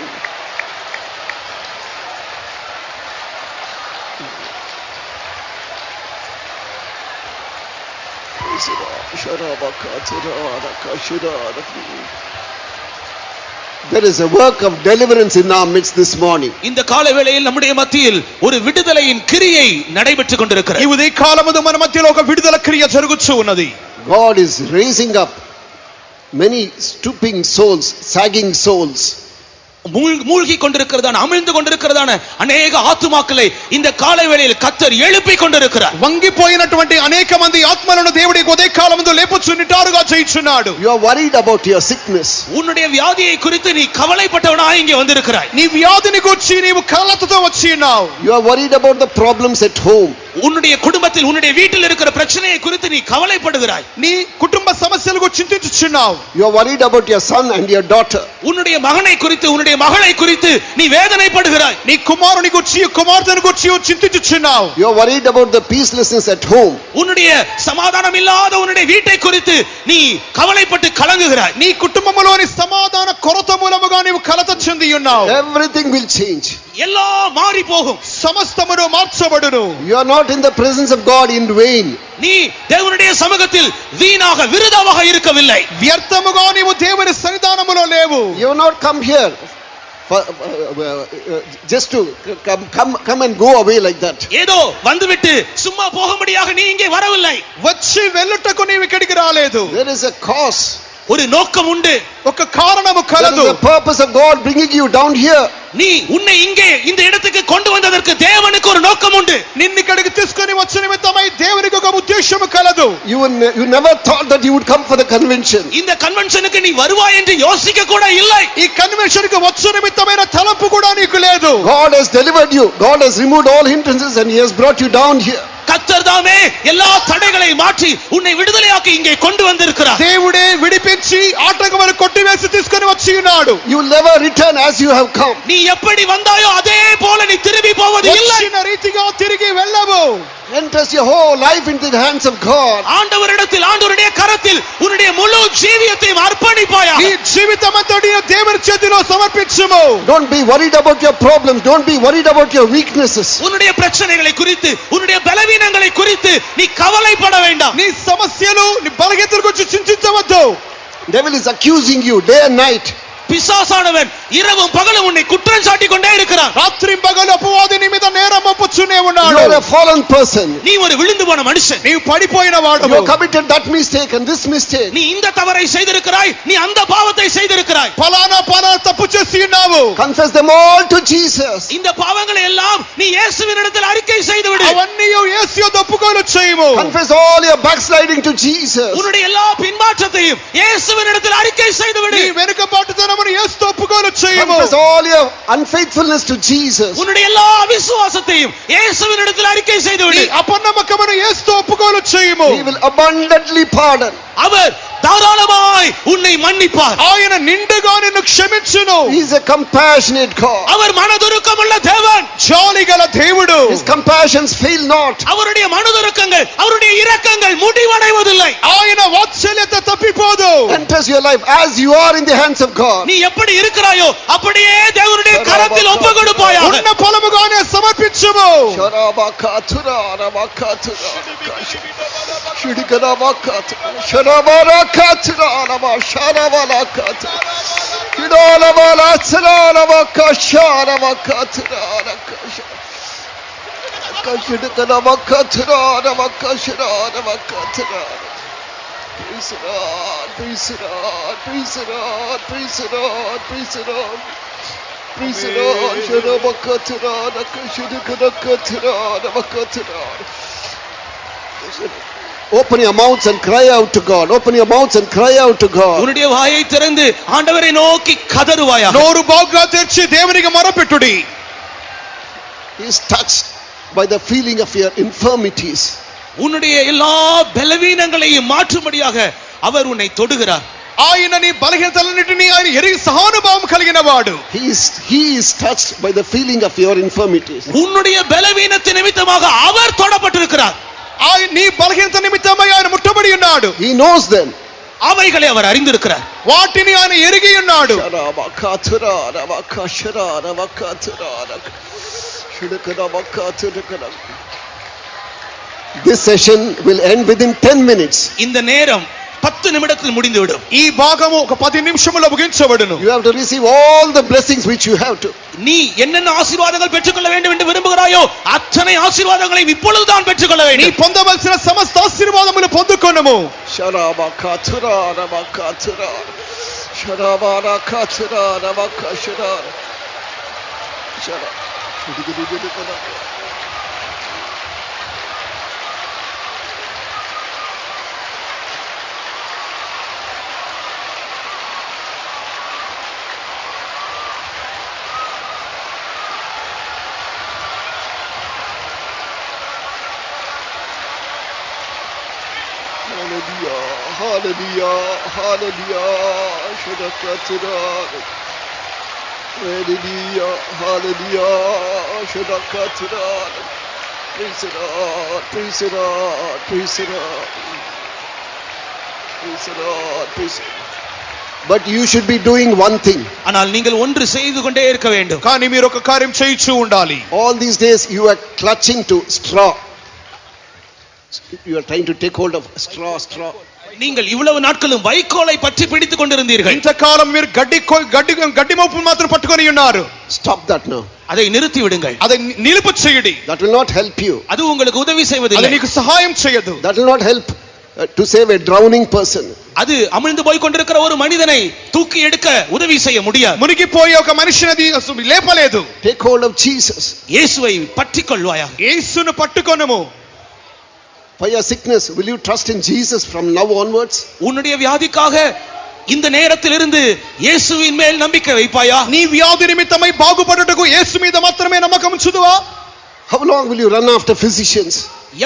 Praise the Lord. There is a work of deliverance in our midst this morning. இந்த காலை வேளையில் நம்முடைய மத்தியில் ஒரு விடுதலையின் கிரியை நடைபெற்றுக் கொண்டிருக்கிறது. ఈ ఉదయ కాలమందు మన మధ్యలో ఒక విడుదల క్రియ జరుగుతూ ఉన్నది. God is raising up many stooping souls, sagging souls. மூழ்கி கொண்டிருக்கிறதான அமிழ்ந்து கொண்டிருக்கிறதான அநேக ஆத்துமாக்களை இந்த காலை வேளையில் கர்த்தர் எழுப்பி கொண்டிருக்கிறார். వంగిపోయినటువంటి అనేక మంది ఆత్మలను దేవుడి ఉదయ కాలమందు లేపుచు నిటారుగా చేయుచున్నాడు. You are worried about your sickness. உன்னுடைய வியாதியை குறித்து நீ கவலைப்பட்டவனாய் இங்கே வந்திருக்கிறாய். నీ వ్యాధిని గురించి నీవు కలతతో వచ్చి ఉన్నావు. You are worried about the problems at home. உன்னுடைய குடும்பத்தில் உன்னுடைய வீட்டில் இருக்கிற பிரச்சனையை குறித்து நீ கவலைப்படுகிறாய். నీ కుటుంబ సమస్యల గురించి చింతించుచున్నావు. You are worried about your son and your daughter. உன்னுடைய மகனை குறித்து உன்னுடைய மகளை குறித்து நீ வேதனைப்படுகிறாய். నీ కుమారుని గురించి కుమార్తెను గురించి చింతించుచున్నావు. You are worried about the peacelessness at home. உன்னுடைய சமாதானம் இல்லாத உன்னுடைய வீட்டை குறித்து நீ கவலைப்பட்டு கலங்குகிறாய். నీ కుటుంబంలోని సమాధాన కొరత మూలముగా నీవు కలత చెంది ఉన్నావు. Everything will change. எல்லாம் மாறி போகும். సమస్తమును మార్చబడును. You are not in the presence of God in vain. நீ தேவனுடைய சமூகத்தில் வீணாக விருதாவாக இருக்கவில்லை. వ్యర్థముగా నీవు దేవుని సన్నిధానములో లేవు. You have not come here just to come and go away like that. ஏதோ வந்துவிட்டு சும்மா போகும்படியாக நீ இங்கே வரவில்லை. వచ్చి వెళ్ళుటకు నీవు ఇక్కడికి రాలేదు. There is a cause. ஒரு நோக்கம் உண்டு. ఒక కారణము There కలదు. is a purpose of God bringing you down here. நீ உன்னை இங்கே இந்த இடத்துக்கு கொண்டு வந்ததற்கு தேவனுக்கு ஒரு நோக்கம் உண்டு. నిన్ను ఇక్కడికి తీసుకొని వచ్చిన నిమిత్తమై దేవునికి ఒక ఉద్దేశము కలదు. You never thought that you would come for the convention. இந்த கன்வென்ஷனுக்கு நீ வருவாய் என்று யோசிக்க கூட இல்லை. ఈ కన్వెన్షన్ కు వచ్చు నిమిత్తమైన తలంపు కూడా నీకు లేదు. God has delivered you. God has removed all hindrances and He has brought you down here. கர்த்தர் தாமே எல்லா தடைகளை மாற்றி உன்னை விடுதலையாக்கி இங்கே கொண்டு வந்திருக்கிறார். దేవుడే విడిపించి ఆటంకములను కొట్టివేసి తీసుకొని వచ్చి ఉన్నాడు. You will never return as you have come. நீ எப்படி வந்தாயோ அதே போல நீ திரும்பி போவது இல்லை. వచ్చిన రీతిగా తిరిగి వెళ్ళవు. Enters your whole life into the hands of God. ஆண்டவரிடத்தில் ஆண்டவருடைய கரத்தில் உன்னுடைய முழு ஜீவியத்தையும் அர்ப்பணிப்பாயா. నీ జీవితమంతటిని దేవుని చేతిలో సమర్పించుము. Don't be worried about your problems. Don't be worried about your weaknesses. உன்னுடைய பிரச்சனைகளை குறித்து உன்னுடைய பலவீனங்களை குறித்து நீ கவலைப்பட வேண்டாம். నీ సమస్యలు నీ బలహీనతల గురించి చింతించవద్దు. Devil is accusing you day and night. பிசாசானவன் இரவும் பகலும் உன்னை குற்றம் சாட்டி கொண்டே இருக்கிறான். రాత్రి పగలు అపవాది నీ మీద నేరం మోపుచునే You ఉన్నాడు. are a fallen person. நீ ஒரு விழுந்து போன மனுஷன். నీవు పడిపోయిన You వాడవు. have committed that mistake and this mistake. நீ இந்த தவறை செய்திருக்கிறாய், நீ அந்த பாவத்தை செய்திருக்கிறாய். ఫలానా తప్పు చేసి ఉన్నావు. Confess them all to Jesus. இந்த பாவங்களை எல்லாம் நீ இயேசுவினிடத்தில் அறிக்கை செய்து விடு. అవన్నీ యేసు యొద్ద ఒప్పుకోలు చేయము. Confess all your backsliding to Jesus. உன்னுடைய எல்லா பின்மாற்றத்தையும் இயேசுவினிடத்தில் அறிக்கை செய்து விடு. నీ వెనుకబాటుతనమును యేసుతో ఒప్పుకోలు చేయము. Confess all your unfaithfulness to Jesus. உன்னுடைய எல்லா அவிசுவாசத்தையும் இயேசுவினிடத்தில் அறிக்கை செய்து నీ விடு. అపనమ్మకమును యేసుతో ఒప్పుకోలు చేయము. He will abundantly pardon. அவர் தாராளமாய் உன்னை மன்னிப்பார். ఆయన నిండుగా నిన్ను క్షమించును. He is a compassionate God. அவர் மனதுருக்கமுள்ள தேவன். జాలిగల దేవుడు. His compassions fail not. அவருடைய மனதுருக்கங்கள் அவருடைய இரக்கங்கள் முடிவடைவதில்லை. ఆయన వాత్సల్యత తప్పిపోదు. Enters your life as you are in the hands of God. நீ எப்படி இருக்கிறாயோ அப்படியே தேவனுடைய கரத்தில் ஒப்பு கொடுப்பாயாக. ఉన్న ఫలముగానే సమర్పించుము. Praise the Lord, praise the Lord, praise the Lord, praise the Lord, praise the Lord. Praise the Lord, Shadabakatara, Nakashidakatara, Nakatara. Open your mouths and cry out to God. Open your mouths and cry out to God. உன்னுடைய வாயை திறந்து ஆண்டவரை நோக்கி கதறுவாயாக. నోరు బాగుగా తెరిచి దేవునికి మొరపెట్టుడి. He is touched by the feeling of your infirmities. உன்னுடைய எல்லா பலவீனங்களையும் மாற்றும்படியாக அவர் உன்னை தொடுகிறார். ఆయన నీ బలహీనతలన్నిటినీ ఆయన ఎరిగి సహానుభావం కలిగిన వాడు. He is touched by the feeling of your infirmities. உன்னுடைய பலவீனத்தின் நிமித்தமாக அவர் தொடப்பட்டிருக்கிறார். ఆయన నీ బలహీనత నిమిత్తమై ఆయన ముట్టబడి ఉన్నాడు. He knows them. அவைகளை அவர் அறிந்திருக்கிறார். వాటిని ఆయన ఎరిగి ఉన్నాడు. This session will end within 10 minutes. இந்த நேரம் 10 நிமிடத்தில் முடிந்துவிடும். ఈ భాగము ఒక 10 నిమిషములో ముగించబడును. You have to receive all the blessings which you have to. நீ என்னென்ன ஆசீர்வாதங்கள் பெற்றுக்கொள்ள வேண்டும் என்று விரும்புகிறாயோ அத்தனை ஆசீர்வாதங்களை இப்பொழுதுதான் பெற்றுக்கொள்ள నీ வேண்டும். పొందవలసిన సమస్త ఆశీర్వాదములు పొందుకొనుము. Hallelujah, hallelujah, shadakatura. Hallelujah, hallelujah, shadakatura. Praise the Lord, praise the Lord, praise the Lord. Praise the Lord, praise the Lord. But you should be doing one thing. ஆனால் நீங்கள் ஒன்று செய்து கொண்டே இருக்க வேண்டும். కానీ మీరు ఒక కార్యం చేయిచూ ఉండాలి. All these days you are clutching to straw. You are trying to take hold of straw. நீங்கள் இவ்வளவு நாட்களும் வைக்கோலை பற்றி பிடித்துக் கொண்டிருந்தீர்கள். ఇంతకాలం మీరు గడ్డి మోపును మాత్రం పట్టుకొని ఉన్నారు. Stop that now. அதை நிறுத்தி விடுங்கள். அதை నిలుపు చేయండి. That will not help you. அது உங்களுக்கு உதவி అది செய்வதில்லை. నీకు సహాయం చేయదు. That will not help to save a drowning person. அது அமிழ்ந்து போய் கொண்டிருக்கிற ஒரு மனிதனை தூக்கி எடுக்க உதவி செய்ய முடியாது. మునిగిపోయే ఒక మనిషిని అది లేపలేదు. Take hold of Jesus. இயேசுவை பற்றிக் கொள்வாயாக. యేసును పట్టుకొనుము. For your sickness, will you trust in Jesus from now onwards? உன்னுடைய வியாதிக்காக இந்த நேரத்திலிருந்து இயேசுவின் மேல் நம்பிக்கை வைப்பாயா? నీ వ్యాధి నిమిత్తమై బాగుపడుటకు యేసు మీద మాత్రమే నమ్మకం ఉంచుదువా? How long will you run after physicians?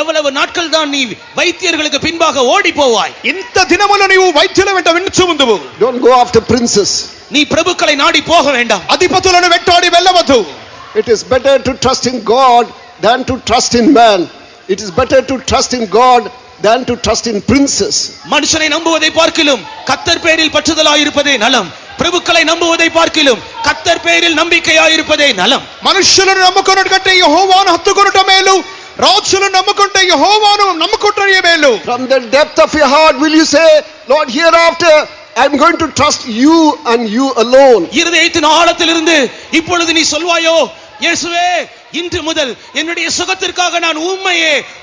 எவ்வளவு நாட்கள் தான் நீ வைத்தியர்களுக்கு பின்பாக ஓடி போவாய்? ఇంత దినములు నీవు వైద్యుల వెంట వినుచు ఉందువు. Don't go after princes. நீ பிரபுக்களை நாடி போக வேண்டாம். అధిపతులను వెంటాడి వెళ్ళవద్దు. It is better to trust in God than to trust in man. It is better to trust in God than to trust in princes. மனுஷனை நம்புவதை பார்க்கிலும் கர்த்தர் பேரில் பற்றுதலாய் இருப்பதே நலம். பிரபுக்களை நம்புவதை பார்க்கிலும் கர்த்தர் பேரில் நம்பிக்கையாய் இருப்பதே நலம். మనుషులను నమ్ముకొనుట కంటే యెహోవాను హత్తుకొనుట మేలు. రాజులను నమ్ముకుంటే యెహోవాను నమ్ముకొనుట మేలు. From the depth of your heart will you say, Lord, hereafter I am going to trust you and you alone. இருதயத்தின் ஆழத்திலிருந்து இப்பொழுது நீ சொல்வாயோ, இயேசுவே, இன்று முதல் என்னுடைய சுகத்திற்காக நான்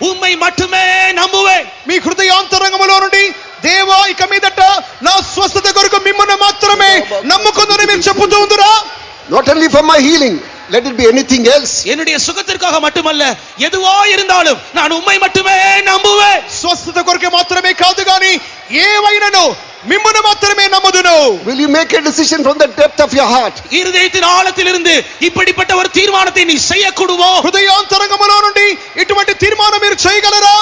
உம்மை மட்டுமே நம்புவேன். మీ హృదయాంతరంగములో నుండి దేవా ఇక మీదట నా స్వస్థత కొరకు మిమ్మల్ని మాత్రమే నమ్ముకుందని మీరు చెప్పుతూ ఉందురా? Not only for my healing, let it be anything else. என்னுடைய சுகத்திற்காக மட்டுமல்ல, எதுவா இருந்தாலும் நான் உம்மை மட்டுமே நம்புவேன். స్వస్థత కొరకే మాత్రమే కాదు గాని ఏవైనాను మిమ్మల్ని మాత్రమే నమ్ముదును. Will you make a decision from the depth of your heart? இருதயத்தின் ஆழத்திலிருந்து இப்படிப்பட்ட ஒரு தீர்மானத்தை நீ செய்யக்கூடுமோ? హృదయాంతరంగములో నుండి ఇటువంటి తీర్మానం మీరు చేయగలరా?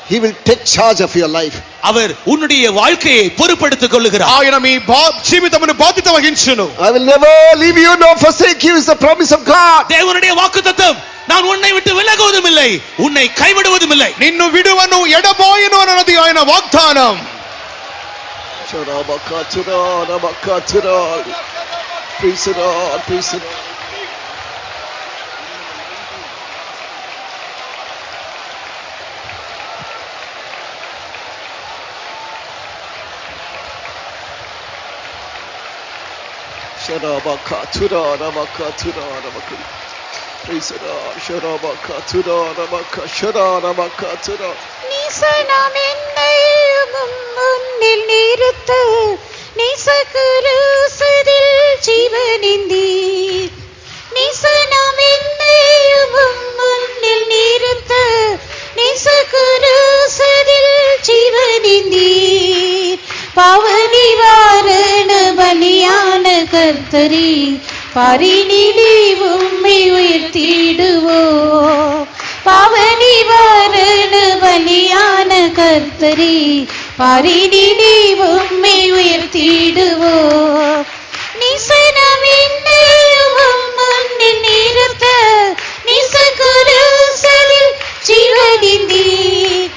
He will take charge of your life. அவர் உன்னுடைய வாழ்க்கையை பொறுப்பெடுத்துக் கொள்ளுகிறார். ఆయన మీ జీవితమును బాధ్యత వహించును. I will never leave you nor forsake you is the promise of God. தேவனுடைய வாக்குத்தத்தம், நான் உன்னை விட்டு விலகுவதும் இல்லை, உன்னை கைவிடுவதும் இல்லை. నిన్ను విడువను ఎడబాయను అన్నది ఆయన వాగ్దానం. Praise the Lord, praise the Lord. Praise the Lord. நீசனாம் என்னையும் முன்னில் நிறுத்த நீசகுருசதில் ஜீவனிந்தீர். நீசனாம் என்னையும் முன்னில் நிறுத்த நீசகுருசதில் கர்த்தரே பாரினிலே உம்மை உயர்த்திடுவோம். பாவ நிவாரண பலியான கர்த்தரே பாரினிலே உம்மை உயர்த்திடுவோம். நிசனம் என்னையும் முன்னில் நிறுத்த நிசகுருசலில் ஜீவனிந்தீர்.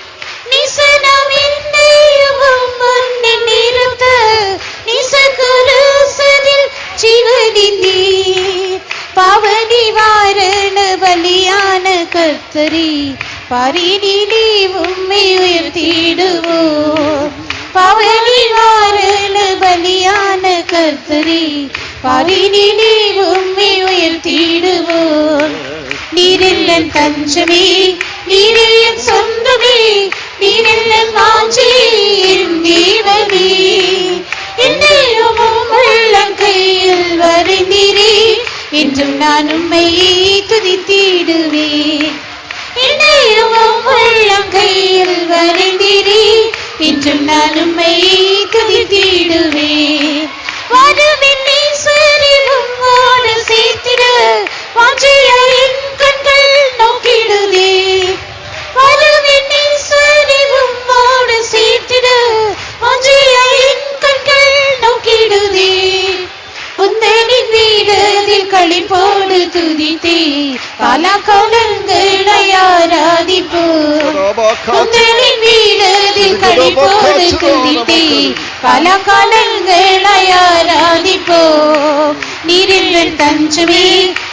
நிசனம் என்னையும் முன்னில் நிறுத்த நிசகுருசலில் ஜீவனிந்தீர். பாவ நிவாரண பலியான கர்த்தரே பாரினிலே உம்மை உயர்த்திடுவோம். பாவ நிவாரண பலியான கர்த்தரே பாரினிலே உம்மை உயர்த்திடுவோம். நீரெல்லன் தஞ்சமே, நீரே என் சொந்தமே, நீரெல்லன் வாஞ்சே என் தேவனே. என்னையும் உள்ளம் கையில் வரைந்தீரே, என்றும் நான் உம்மை துதித்திடுவேன். என்னையும் உள்ளம் கையில் வரைந்தீரே, என்றும் நான் உம்மை துதித்திடுவேன். வருவின் நேசரில் உம்மோடு சேர்த்திட வாஞ்சைய என் கண்கள் நோக்கிடுதே. வருவின் நேசரில் உம்மோடு சேர்த்திட வாஞ்சைய என் கண்கள் நோக்கிடுதே. உந்தனின் வீடதில் களிப்போடு துதித்தே பல காலங்களை ஆராதிப்போம். உந்தனின் வீடதில் களிப்போடு துதித்தே பல காலங்களை ஆராதிப்போம். நீரெல்லன் தஞ்சமே,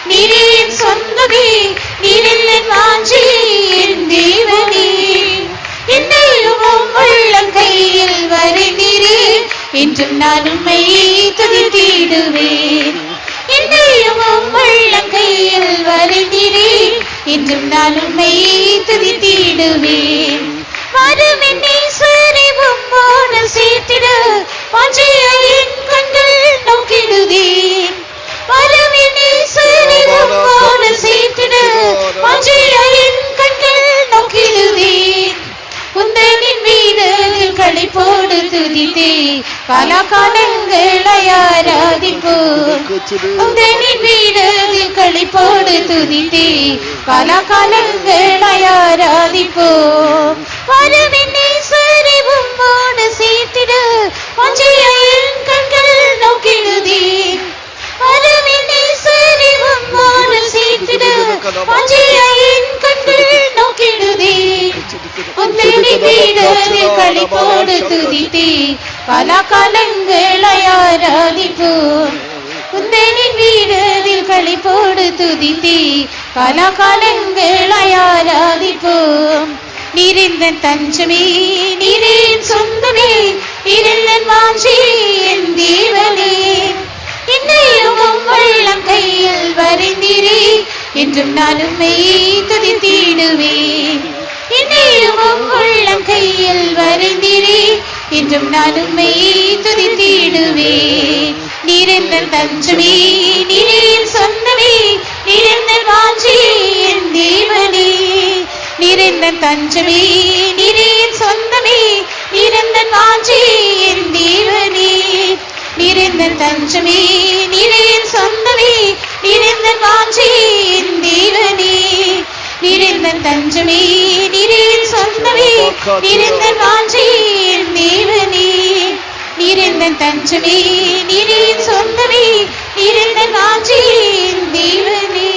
நீரே என் சொந்தமே, நீரெல்லன் வாஞ்சே என் தேவனே. என்னையும் உள்ளம் கையில் வரைந்தீரே, என்றும் நான் உம்மை துதித்திடுவேன். என்னையும் உள்ளம் கையில் வரைந்தீரே, என்றும் நான் உம்மை துதித்திடுவேன். வருவின் நேசரை உம்மோடு சேர்த்திட வாஞ்சைய என் கண்கள் நோக்கிடுதேன். வருவின் நேசரை உம்மோடு சேர்த்திட வாஞ்சைய என் கண்கள் நோக்கிடுதேன். உந்தனின் வீடதில் களிப்போடு துதித்தே பல காலங்களை ஆராதிப்போம். உந்தனின் வீடதில் களிப்போடு துதித்தே பல காலங்களை ஆராதிப்போம். வருவின் நேசரை உம்மோடு சேர்த்திட வாஞ்சைய என் கண்கள் நோக்கிடுதேன். வருவின் நேசரை உம்மோடு சேர்த்திட வாஞ்சைய என் கண்கள் நோக்கிடுதேன். உந்தனின் வீடதில் களிப்போடு துதித்தே பல காலங்களை ஆராதிப்போம். உந்தனின் வீடதில் களிப்போடு துதித்தே பல காலங்களை ஆராதிப்போம். நீரெந்தன் தஞ்சமே, நீரே என் சொந்தமே, நீரெல்லன் வாஞ்சே என் தேவனே. என்னையும் உள்ளம் கையில் வரைந்தீரே, என்றும் நான் உம்மை துதித்திடுவேன். என்னையும் உள்ளம் கையில் வரைந்தீரே, என்றும் நான் உம்மை துதித்திடுவேன். நீரெந்தன் தஞ்சமே, நீரே என் சொந்தமே, நீரெந்தன் வாஞ்சே என் தேவனே. நீரெந்தன் தஞ்சமே, நீரே என் சொந்தமே, நீரெந்தன் வாஞ்சே என் தேவனே. நீரெந்தன் தஞ்சமே, நீரே என் சொந்தமே, நீரெந்தன் வாஞ்சே என் தேவனே. நீரெந்தன் தஞ்சமே, நீரே என் சொந்தமே, நீரெந்தன் வாஞ்சே என் தேவனே. நீரெந்தன் தஞ்சமே, நீரே என் சொந்தமே, நீரெந்தன் வாஞ்சே என் தேவனே.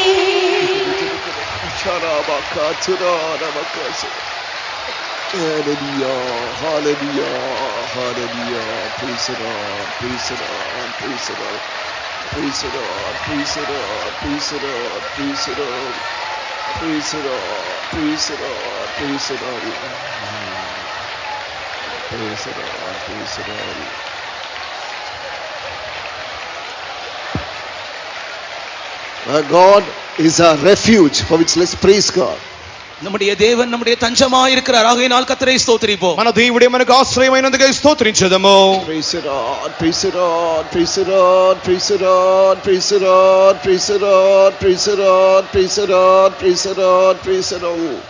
Hallelujah, hallelujah, hallelujah. Praise the Lord, praise the Lord, praise the Lord, praise the Lord, praise the Lord, praise the Lord, praise the Lord, praise the Lord, praise the Lord, praise the Lord, praise the Lord, praise the Lord. Our God is our refuge, for which let's praise God. நம்முடைய தேவன் நம்முடைய தஞ்சமாய் இருக்கிறார். ஆகையினால் கர்த்தரை ஸ்தோத்திரிப்போம். మన దేవుడే మనకు ఆశ్రయమైనందుకు స్తోత్రించదము. Praise the Lord, praise the Lord, praise the Lord, praise the Lord, praise the Lord, praise the Lord, praise the Lord, praise the Lord, praise the Lord, praise the Lord.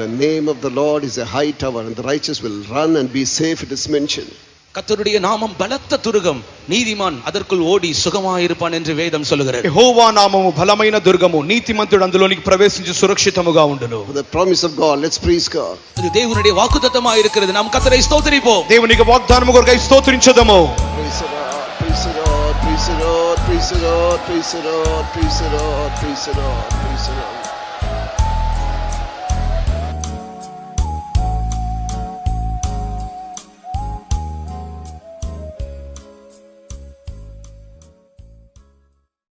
The name of the Lord is a high tower, and the righteous will run and be safe, it is mentioned. கர்த்தருடைய நாமம் பலத்த துருகம், நீதிமான் அதற்குள் ஓடி சுகமாயிருப்பான் என்று வேதம் சொல்லுகிறது. యెహోవా నామము బలమైన దుర్గము, నీతిమంతుడు అందులోనికి ప్రవేశించి సురక్షితముగా ఉండును. The promise of God. Let's praise God. இது தேவனுடைய வாக்குத்தத்தமாக இருக்கிறது. நாம் கர்த்தரை ஸ்தோத்திரிப்போம். దేవునికి వాగ్దానము కొరకై స్తోత్రించదము. Praise the Lord. Praise the Lord. Praise the Lord. Praise the Lord. Praise the Lord. Praise the Lord. Praise the Lord. Praise the Lord.